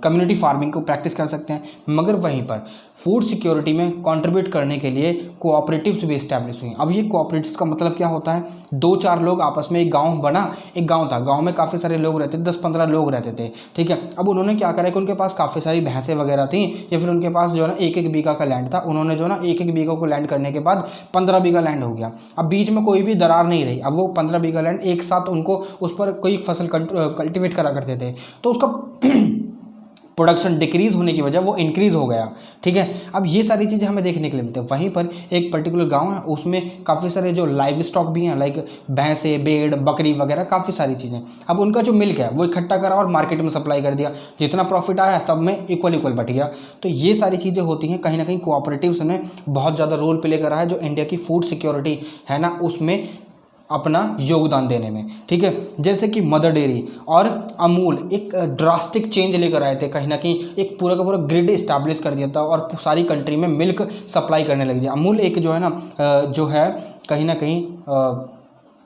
कम्युनिटी फार्मिंग को प्रैक्टिस कर सकते हैं, मगर वहीं पर फूड सिक्योरिटी में कंट्रीब्यूट करने के लिए कोऑपरेटिव्स भी इस्टेब्लिश हुई। अब ये कोऑपरेटिव्स का मतलब क्या होता है, 2-4 लोग आपस में, एक गांव बना, एक गांव था, गांव में काफ़ी सारे लोग रहते थे, 10-15 लोग रहते थे, ठीक है। अब उन्होंने क्या करा कि उनके पास काफ़ी सारी भैंसें वगैरह थी, या फिर उनके पास जो है ना 1-1 बीघा का लैंड था, उन्होंने जो है ना 1-1 बीघा को लैंड करने के बाद 15 बीघा लैंड हो गया। अब बीच में कोई भी दरार नहीं रही, अब वो 15 बीघा लैंड एक साथ उनको उस पर कोई फसल कल्टीवेट करा करते थे, तो उसका प्रोडक्शन डिक्रीज होने की वजह वो इंक्रीज हो गया, ठीक है। अब ये सारी चीज़ें हमें देखने के लिए मिलती है। वहीं पर एक पर्टिकुलर गांव है, उसमें काफ़ी सारे जो लाइव स्टॉक भी हैं, लाइक भैंसे, भेड़, बकरी वगैरह, काफ़ी सारी चीज़ें। अब उनका जो मिल्क है वो इकट्ठा करा और मार्केट में सप्लाई कर दिया, जितना प्रॉफिट आया सब में इक्वल बट गया। तो ये सारी चीज़ें होती हैं, कहीं ना कहीं कोऑपरेटिव्स ने बहुत ज़्यादा रोल प्ले करा है जो इंडिया की फूड सिक्योरिटी है ना उसमें अपना योगदान देने में, ठीक है। जैसे कि मदर डेयरी और अमूल एक ड्रास्टिक चेंज लेकर आए थे, कहीं ना कहीं एक पूरा का पूरा ग्रिड इस्टेब्लिश कर दिया था और सारी कंट्री में मिल्क सप्लाई करने लगी। अमूल एक जो है ना जो है कहीं ना कहीं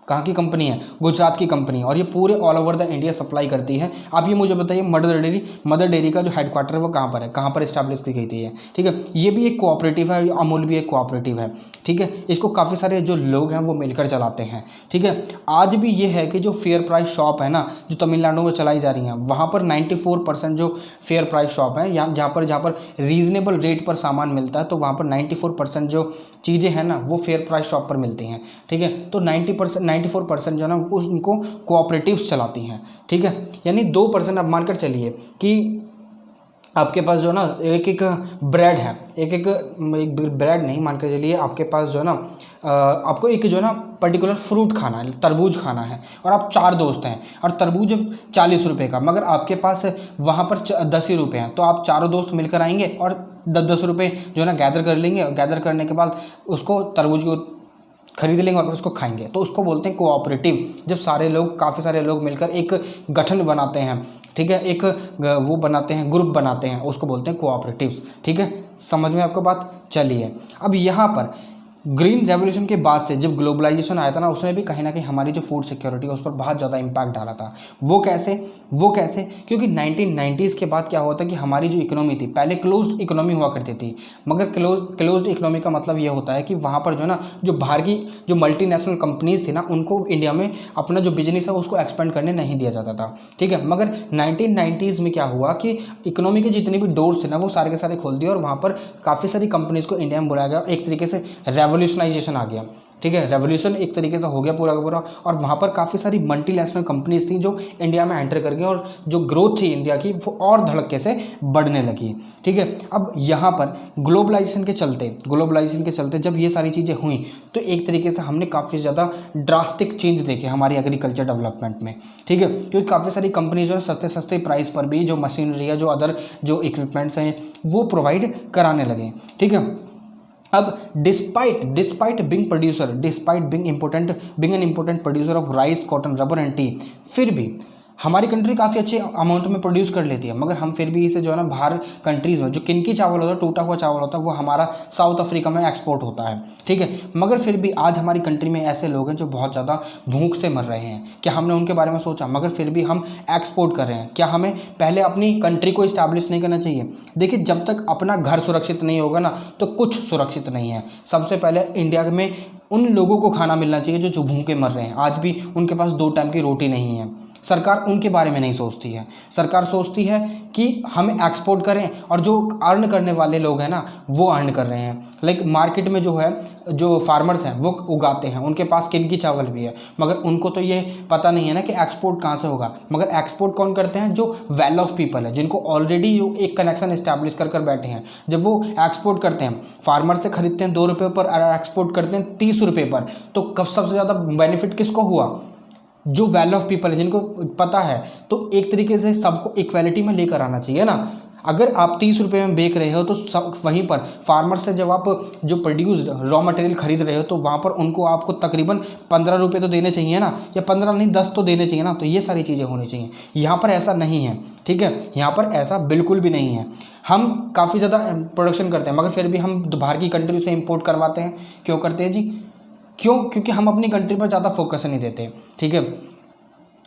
कहाँ की कंपनी है, गुजरात की कंपनी, और ये पूरे all over the India supply करती है। आप ये मुझे बताइए मदर डेयरी का जो हेडक्वार्टर है वो कहाँ पर है, कहाँ पर इस्टेब्लिश की गई थी ये, ठीक है। ये भी एक कोऑपरेटिव है, अमूल भी एक कोऑपरेटिव है, ठीक है। इसको काफ़ी सारे जो लोग हैं वो मिलकर चलाते हैं, ठीक है। आज भी ये है कि जो फेयर प्राइस शॉप है ना जो तमिलनाडु में चलाई जा रही हैं, वहाँ पर 94% जो फेयर प्राइस शॉप है, यहाँ जहाँ पर रीजनेबल रेट पर सामान मिलता है, तो वहाँ पर 94% जो चीज़ें हैं ना वो फेयर प्राइस शॉप पर मिलती हैं, ठीक है। तो 94% जो है ना उनको कोऑपरेटिव्स चलाती हैं, ठीक है। यानी 2% आप मानकर चलिए कि आपके पास जो ना एक ब्रेड है, एक ब्रेड नहीं, मान कर चलिए आपके पास जो है ना आपको एक जो है ना पर्टिकुलर फ्रूट खाना है, तरबूज खाना है, और आप 4 दोस्त हैं और तरबूज 40 रुपये का, मगर आपके पास वहाँ पर 10 ही रुपये हैं, तो आप चारों दोस्त मिलकर आएंगे और 10-10 रुपये जो है ना गैदर कर लेंगे, और गैदर करने के बाद उसको तरबूज को खरीद लेंगे और उसको खाएंगे, तो उसको बोलते हैं कोऑपरेटिव। जब काफ़ी सारे लोग मिलकर एक गठन बनाते हैं, ठीक है, एक वो बनाते हैं, ग्रुप बनाते हैं, उसको बोलते हैं कोऑपरेटिव्स, ठीक है। समझ में आपको बात? चलिए, अब यहाँ पर ग्रीन रेवोल्यूशन के बाद से जब ग्लोबलाइजेशन आया था ना उसने भी कहीं ना कहीं हमारी जो फूड सिक्योरिटी है उस पर बहुत ज़्यादा इम्पैक्ट डाला था। वो कैसे क्योंकि 1990s के बाद क्या हुआ था कि हमारी जो इकोनॉमी थी, पहले क्लोज्ड इकोनॉमी हुआ करती थी, मगर क्लोज्ड इकोनॉमी का मतलब ये होता है कि वहाँ पर जो है ना जो बाहर की जो मल्टीनेशनल कंपनीज थी ना उनको इंडिया में अपना जो बिजनेस है उसको एक्सपेंड करने नहीं दिया जाता था, ठीक है। मगर 1990s में क्या हुआ कि इकोनॉमी के जितने भी डोर्स थे ना वो सारे के सारे खोल दिए और वहाँ पर काफ़ी सारी कंपनीज को इंडिया में बुलाया गया, एक तरीके से रेवोल्यूशनाइजेशन आ गया, ठीक है। रेवोल्यूशन एक तरीके से हो गया पूरा का पूरा, और वहाँ पर काफ़ी सारी मल्टीनेशनल कंपनीज थी जो इंडिया में एंटर कर गई और जो ग्रोथ थी इंडिया की वो और धड़क्के से बढ़ने लगी, ठीक है। अब यहाँ पर ग्लोबलाइजेशन के चलते जब ये सारी चीज़ें हुई तो एक तरीके से हमने काफ़ी ज़्यादा ड्रास्टिक चेंज देखे हमारी एग्रीकल्चर डेवलपमेंट में, ठीक है, क्योंकि काफ़ी सारी कंपनीज जो है सस्ते प्राइस पर भी जो मशीनरी है, जो अदर जो इक्विपमेंट्स हैं वो प्रोवाइड कराने लगे, ठीक है। अब despite being an important producer of rice, cotton, rubber and T, फिर भी हमारी कंट्री काफ़ी अच्छे अमाउंट में प्रोड्यूस कर लेती है, मगर हम फिर भी इसे जो है ना बाहर कंट्रीज़ में जो किनकी चावल होता है, टूटा हुआ चावल होता है, वो हमारा साउथ अफ्रीका में एक्सपोर्ट होता है, ठीक है। मगर फिर भी आज हमारी कंट्री में ऐसे लोग हैं जो बहुत ज़्यादा भूख से मर रहे हैं। क्या हमने उनके बारे में सोचा? मगर फिर भी हम एक्सपोर्ट कर रहे हैं। क्या हमें पहले अपनी कंट्री को इस्टेब्लिश नहीं करना चाहिए? देखिए, जब तक अपना घर सुरक्षित नहीं होगा ना तो कुछ सुरक्षित नहीं है। सबसे पहले इंडिया में उन लोगों को खाना मिलना चाहिए जो भूखे मर रहे हैं, आज भी उनके पास 2 टाइम की रोटी नहीं है, सरकार उनके बारे में नहीं सोचती है। सरकार सोचती है कि हम एक्सपोर्ट करें और जो अर्न करने वाले लोग हैं ना वो अर्न कर रहे हैं। लाइक मार्केट में जो है जो फार्मर्स हैं वो उगाते हैं, उनके पास किनकी चावल भी है, मगर उनको तो ये पता नहीं है ना कि एक्सपोर्ट कहाँ से होगा। मगर एक्सपोर्ट कौन करते हैं? जो वेल ऑफ पीपल है, जिनको ऑलरेडी एक कनेक्शन इस्टेब्लिश कर बैठे हैं। जब वो एक्सपोर्ट करते हैं, फार्मर से खरीदते हैं 2 रुपये पर और एक्सपोर्ट करते हैं 30 रुपये पर, तो कब सबसे ज़्यादा बेनिफिट किसको हुआ? जो वेल ऑफ पीपल है, जिनको पता है। तो एक तरीके से सबको इक्वालिटी में लेकर आना चाहिए ना। अगर आप 30 रुपये में बेच रहे हो तो सब वहीं पर फार्मर से जब आप जो प्रोड्यूस रॉ मटेरियल खरीद रहे हो तो वहाँ पर उनको आपको तकरीबन 15 रुपये तो देने चाहिए ना, या 15 नहीं 10 तो देने चाहिए ना। तो ये सारी चीज़ें होनी चाहिए। यहाँ पर ऐसा नहीं है, ठीक है, यहाँ पर ऐसा बिल्कुल भी नहीं है। हम काफ़ी ज़्यादा प्रोडक्शन करते हैं मगर फिर भी हम बाहर की कंट्री से इम्पोर्ट करवाते हैं। क्यों करते हैं जी? क्यों? क्योंकि हम अपनी कंट्री पर ज़्यादा फोकस नहीं देते, ठीक है।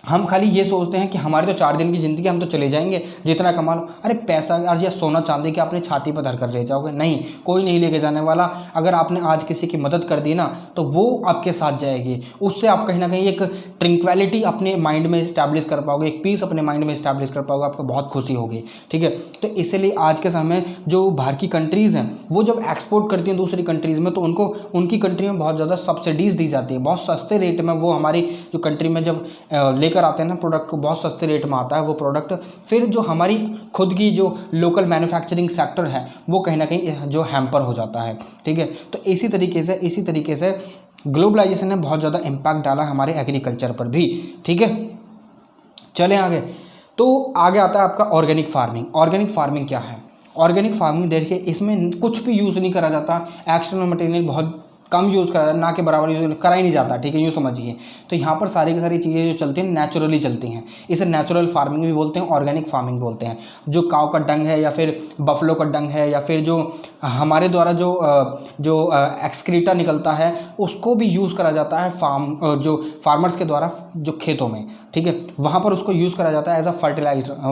हम खाली ये सोचते हैं कि हमारे तो 4 दिन की ज़िंदगी, हम तो चले जाएंगे, जितना कमा लो। अरे पैसा और या सोना चांदी के अपने छाती पर धर कर ले जाओगे? नहीं, कोई नहीं लेके जाने वाला। अगर आपने आज किसी की मदद कर दी ना तो वो आपके साथ जाएगी। उससे आप कहीं ना कहीं एक ट्रंक्विलिटी अपने माइंड में इस्टेब्लिश कर पाओगे, एक पीस अपने माइंड में इस्टेब्लिश कर पाओगे, आपको बहुत खुशी होगी, ठीक है। तो इसीलिए आज के समय जो बाहर की कंट्रीज़ हैं वो जब एक्सपोर्ट करती हैं दूसरी कंट्रीज़ में, तो उनको उनकी कंट्री में बहुत ज़्यादा सब्सिडीज़ दी जाती है। बहुत सस्ते रेट में वो हमारी जो कंट्री में जब लेकर आते हैं ना प्रोडक्ट को, बहुत सस्ते रेट में आता है वो प्रोडक्ट। फिर जो हमारी खुद की जो लोकल मैन्युफैक्चरिंग सेक्टर है वो कहीं ना कहीं जो हैम्पर हो जाता है, ठीक है। तो इसी तरीके से ग्लोबलाइजेशन ने बहुत ज़्यादा इम्पैक्ट डाला हमारे एग्रीकल्चर पर भी, ठीक है। चलें आगे। तो आगे आता है आपका ऑर्गेनिक फार्मिंग। ऑर्गेनिक फार्मिंग क्या है? ऑर्गेनिक फार्मिंग देखिए, इसमें कुछ भी यूज़ नहीं करा जाता, एक्सटर्नल मटेरियल बहुत कम यूज़ करा जाता, ना के बराबर यूज़ करा ही नहीं जाता, ठीक है, यूँ समझिए। तो यहाँ पर सारी की सारी चीज़ें जो चलती हैं नेचुरली चलती हैं। इसे नेचुरल फार्मिंग भी बोलते हैं, ऑर्गेनिक फार्मिंग बोलते हैं। जो काव का डंग है या फिर बफलो का डंग है या फिर जो हमारे द्वारा जो एक्सक्रीटा निकलता है उसको भी यूज़ करा जाता है जो फार्मर्स के द्वारा जो खेतों में, ठीक है, वहाँ पर उसको यूज़ करा जाता है एज अ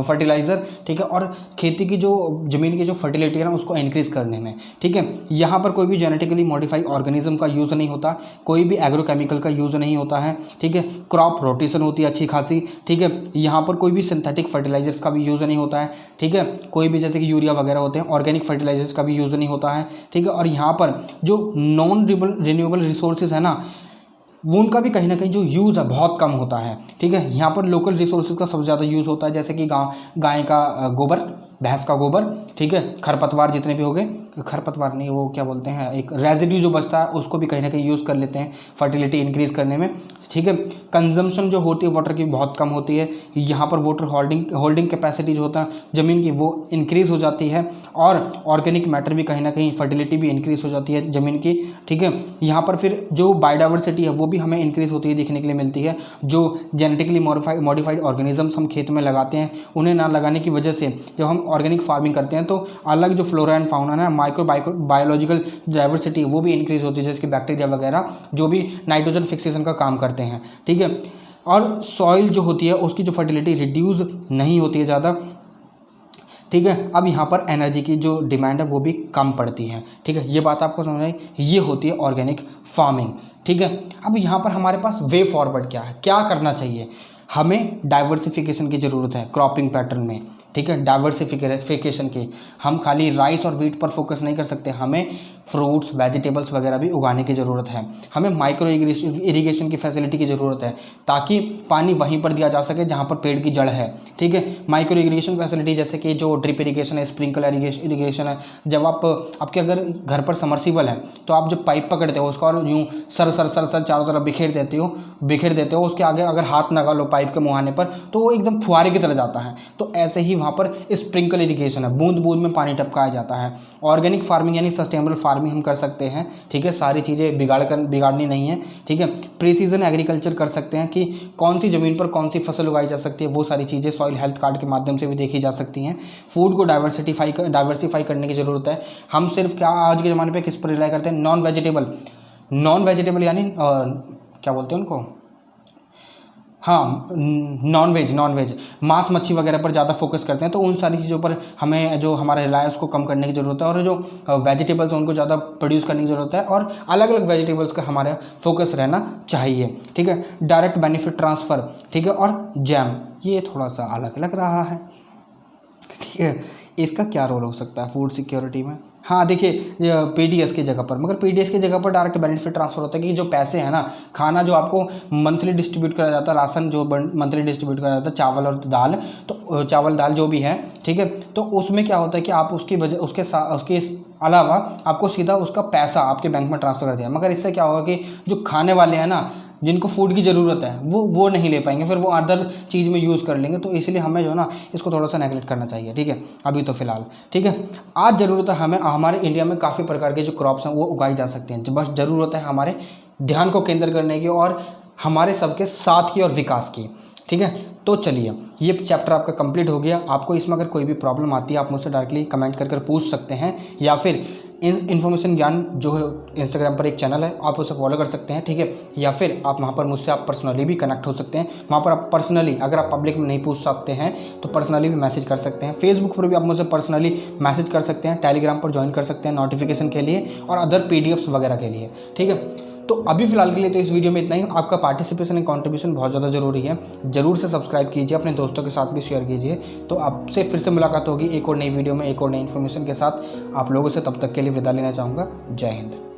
फर्टिलाइज़र, ठीक है। और खेती की जो ज़मीन की जो फर्टिलिटी है ना उसको इंक्रीज़ करने में, ठीक है। यहाँ पर कोई भी जेनेटिकली मॉडिफाइड ऑर्गेनिज्म का यूज़ नहीं होता, कोई भी एग्रोकेमिकल का यूज़ नहीं होता है, ठीक है। क्रॉप रोटेशन होती है अच्छी खासी, ठीक है। यहाँ पर कोई भी सिंथेटिक फर्टिलाइजर्स का भी यूज़ नहीं होता है, ठीक है। कोई भी जैसे कि यूरिया वगैरह होते हैं, ऑर्गेनिक फर्टिलाइजर्स का भी यूज़ नहीं होता है, ठीक है। और यहाँ पर जो नॉन रिन्यूएबल रिसोर्सेज है ना वो उनका भी कहीं ना कहीं जो यूज़ है बहुत कम होता है, ठीक है। यहाँ पर लोकल रिसोर्सेज का सबसे ज़्यादा यूज़ होता है, जैसे कि गाय का गोबर, भैंस का गोबर, ठीक है। खरपतवार जितने भी हो गए, खरपतवार नहीं वो क्या बोलते हैं, एक रेजिड्यू जो बचता है उसको भी कहीं ना कहीं यूज़ कर लेते हैं फर्टिलिटी इंक्रीज़ करने में, ठीक है। कंजम्पशन जो होती है वाटर की बहुत कम होती है। यहाँ पर वाटर होल्डिंग कैपेसिटी जो होता है ज़मीन की वो इंक्रीज़ हो जाती है। और ऑर्गेनिक मैटर भी कहीं ना कहीं फर्टिलिटी भी इंक्रीज़ हो जाती है ज़मीन की, ठीक है। यहाँ पर फिर जो बायोडाइवर्सिटी है वो भी हमें इंक्रीज़ होती है देखने के लिए मिलती है। जो जेनेटिकली मॉडिफाइड ऑर्गेनिजम्स हम खेत में लगाते हैं उन्हें ना लगाने की वजह से जब हम ऑर्गेनिक फार्मिंग करते हैं तो अलग जो फ्लोरा एंड फाउना है, माइक्रो बायोलॉजिकल डाइवर्सिटी वो भी इंक्रीज़ होती है, जैसे कि बैक्टीरिया वगैरह जो भी नाइट्रोजन फिक्सेशन का काम करते हैं, ठीक है। और सॉइल जो होती है उसकी जो फर्टिलिटी रिड्यूस नहीं होती है ज़्यादा, ठीक है। अब यहाँ पर एनर्जी की जो डिमांड है वो भी कम पड़ती है, ठीक है। ये बात आपको समझ आई, ये होती है ऑर्गेनिक फार्मिंग, ठीक है। अब यहाँ पर हमारे पास वे फॉरवर्ड क्या है, क्या करना चाहिए? हमें डाइवर्सिफिकेशन की ज़रूरत है क्रॉपिंग पैटर्न में, ठीक है। डाइवर्सिफिकेशन की, हम खाली राइस और व्हीट पर फोकस नहीं कर सकते, हमें फ्रूट्स वेजिटेबल्स वगैरह भी उगाने की ज़रूरत है। हमें माइक्रो इरिगेशन की फैसिलिटी की ज़रूरत है ताकि पानी वहीं पर दिया जा सके जहाँ पर पेड़ की जड़ है, ठीक है। माइक्रो इरिगेशन फैसिलिटी जैसे कि जो ड्रिप इरिगेशन है, स्प्रिंकल इरिगेशन है। जब आपके अगर घर पर समर्सिबल है तो आप जब पाइप पकड़ते हो उसको और यूँ सर चारों तरफ बिखेर देते हो, उसके आगे अगर हाथ लगा लो पाइप के मुहाने पर तो वो एकदम फुहारे की तरह जाता है। तो ऐसे ही वहाँ पर स्प्रिंकल इरिगेशन है, बूंद बूंद में पानी टपकाया जाता है। ऑर्गेनिक फार्मिंग यानी सस्टेनेबल फार्मिंग हम कर सकते हैं, ठीक है। सारी चीज़ें बिगाड़नी नहीं है, ठीक है। प्रिसीजन एग्रीकल्चर कर सकते हैं कि कौन सी ज़मीन पर कौन सी फसल उगाई जा सकती है, वो सारी चीज़ें सॉइल हेल्थ कार्ड के माध्यम से भी देखी जा सकती हैं। फूड को डाइवर्सिफाई करने की ज़रूरत है। हम सिर्फ क्या आज के ज़माने पर किस पर रिलाई करते हैं? नॉन वेजिटेबल यानी क्या बोलते हैं उनको, हाँ, नॉन वेज मांस मच्छी वगैरह पर ज़्यादा फोकस करते हैं, तो उन सारी चीज़ों पर हमें जो हमारा रिलाय उसको कम करने की ज़रूरत है, और जो वेजिटेबल्स हैं उनको ज़्यादा प्रोड्यूस करने की ज़रूरत है, और अलग अलग वेजिटेबल्स का हमारा फोकस रहना चाहिए। ठीक है, डायरेक्ट बेनिफिट ट्रांसफ़र, ठीक है, और जैम, ये थोड़ा सा अलग लग रहा है। ठीक है, इसका क्या रोल हो सकता है फूड सिक्योरिटी में? हाँ देखिए, पीडीएस की जगह पर, मगर पीडीएस की जगह पर डायरेक्ट बेनिफिट ट्रांसफर होता है कि जो पैसे हैं ना, खाना जो आपको मंथली डिस्ट्रीब्यूट करा जाता है, राशन जो मंथली डिस्ट्रीब्यूट करा जाता है, चावल और दाल, तो चावल दाल जो भी है, ठीक है, तो उसमें क्या होता है कि आप उसकी वजह उसके अलावा आपको सीधा उसका पैसा आपके बैंक में ट्रांसफ़र कर दिया। मगर इससे क्या होगा कि जो खाने वाले हैं ना, जिनको फूड की ज़रूरत है, वो नहीं ले पाएंगे, फिर वो अदर चीज़ में यूज़ कर लेंगे। तो इसलिए हमें जो है ना, इसको थोड़ा सा नेगलेक्ट करना चाहिए। ठीक है, अभी तो फिलहाल ठीक है। आज ज़रूरत है हमें, हमारे इंडिया में काफ़ी प्रकार के जो क्रॉप्स हैं वो उगाई जा सकते हैं, बस ज़रूरत है हमारे ध्यान को केंद्र करने की और हमारे सबके साथ की और विकास की। ठीक है, तो चलिए, ये चैप्टर आपका कंप्लीट हो गया। आपको इसमें अगर कोई भी प्रॉब्लम आती है, आप मुझसे डायरेक्टली कमेंट कर पूछ सकते हैं, या फिर इन्फॉर्मेशन ज्ञान जो है इंस्टाग्राम पर एक चैनल है, आप उसे फॉलो कर सकते हैं। ठीक है, या फिर आप वहाँ पर मुझसे आप पर्सनली भी कनेक्ट हो सकते हैं। वहाँ पर आप पर्सनली, अगर आप पब्लिक में नहीं पूछ सकते हैं तो पर्सनली भी मैसेज कर सकते हैं। फेसबुक पर भी आप मुझसे पर्सनली मैसेज कर सकते हैं। टेलीग्राम पर ज्वाइन कर सकते हैं नोटिफिकेशन के लिए और अदर पीडीएफ्स वगैरह के लिए। ठीक है, तो अभी फिलहाल के लिए तो इस वीडियो में इतना ही। आपका पार्टिसिपेशन एंड कंट्रीब्यूशन बहुत ज़्यादा जरूरी है। जरूर से सब्सक्राइब कीजिए, अपने दोस्तों के साथ भी शेयर कीजिए। तो आपसे फिर से मुलाकात होगी एक और नई वीडियो में, एक और नई इन्फॉर्मेशन के साथ। आप लोगों से तब तक के लिए विदा लेना चाहूँगा। जय हिंद।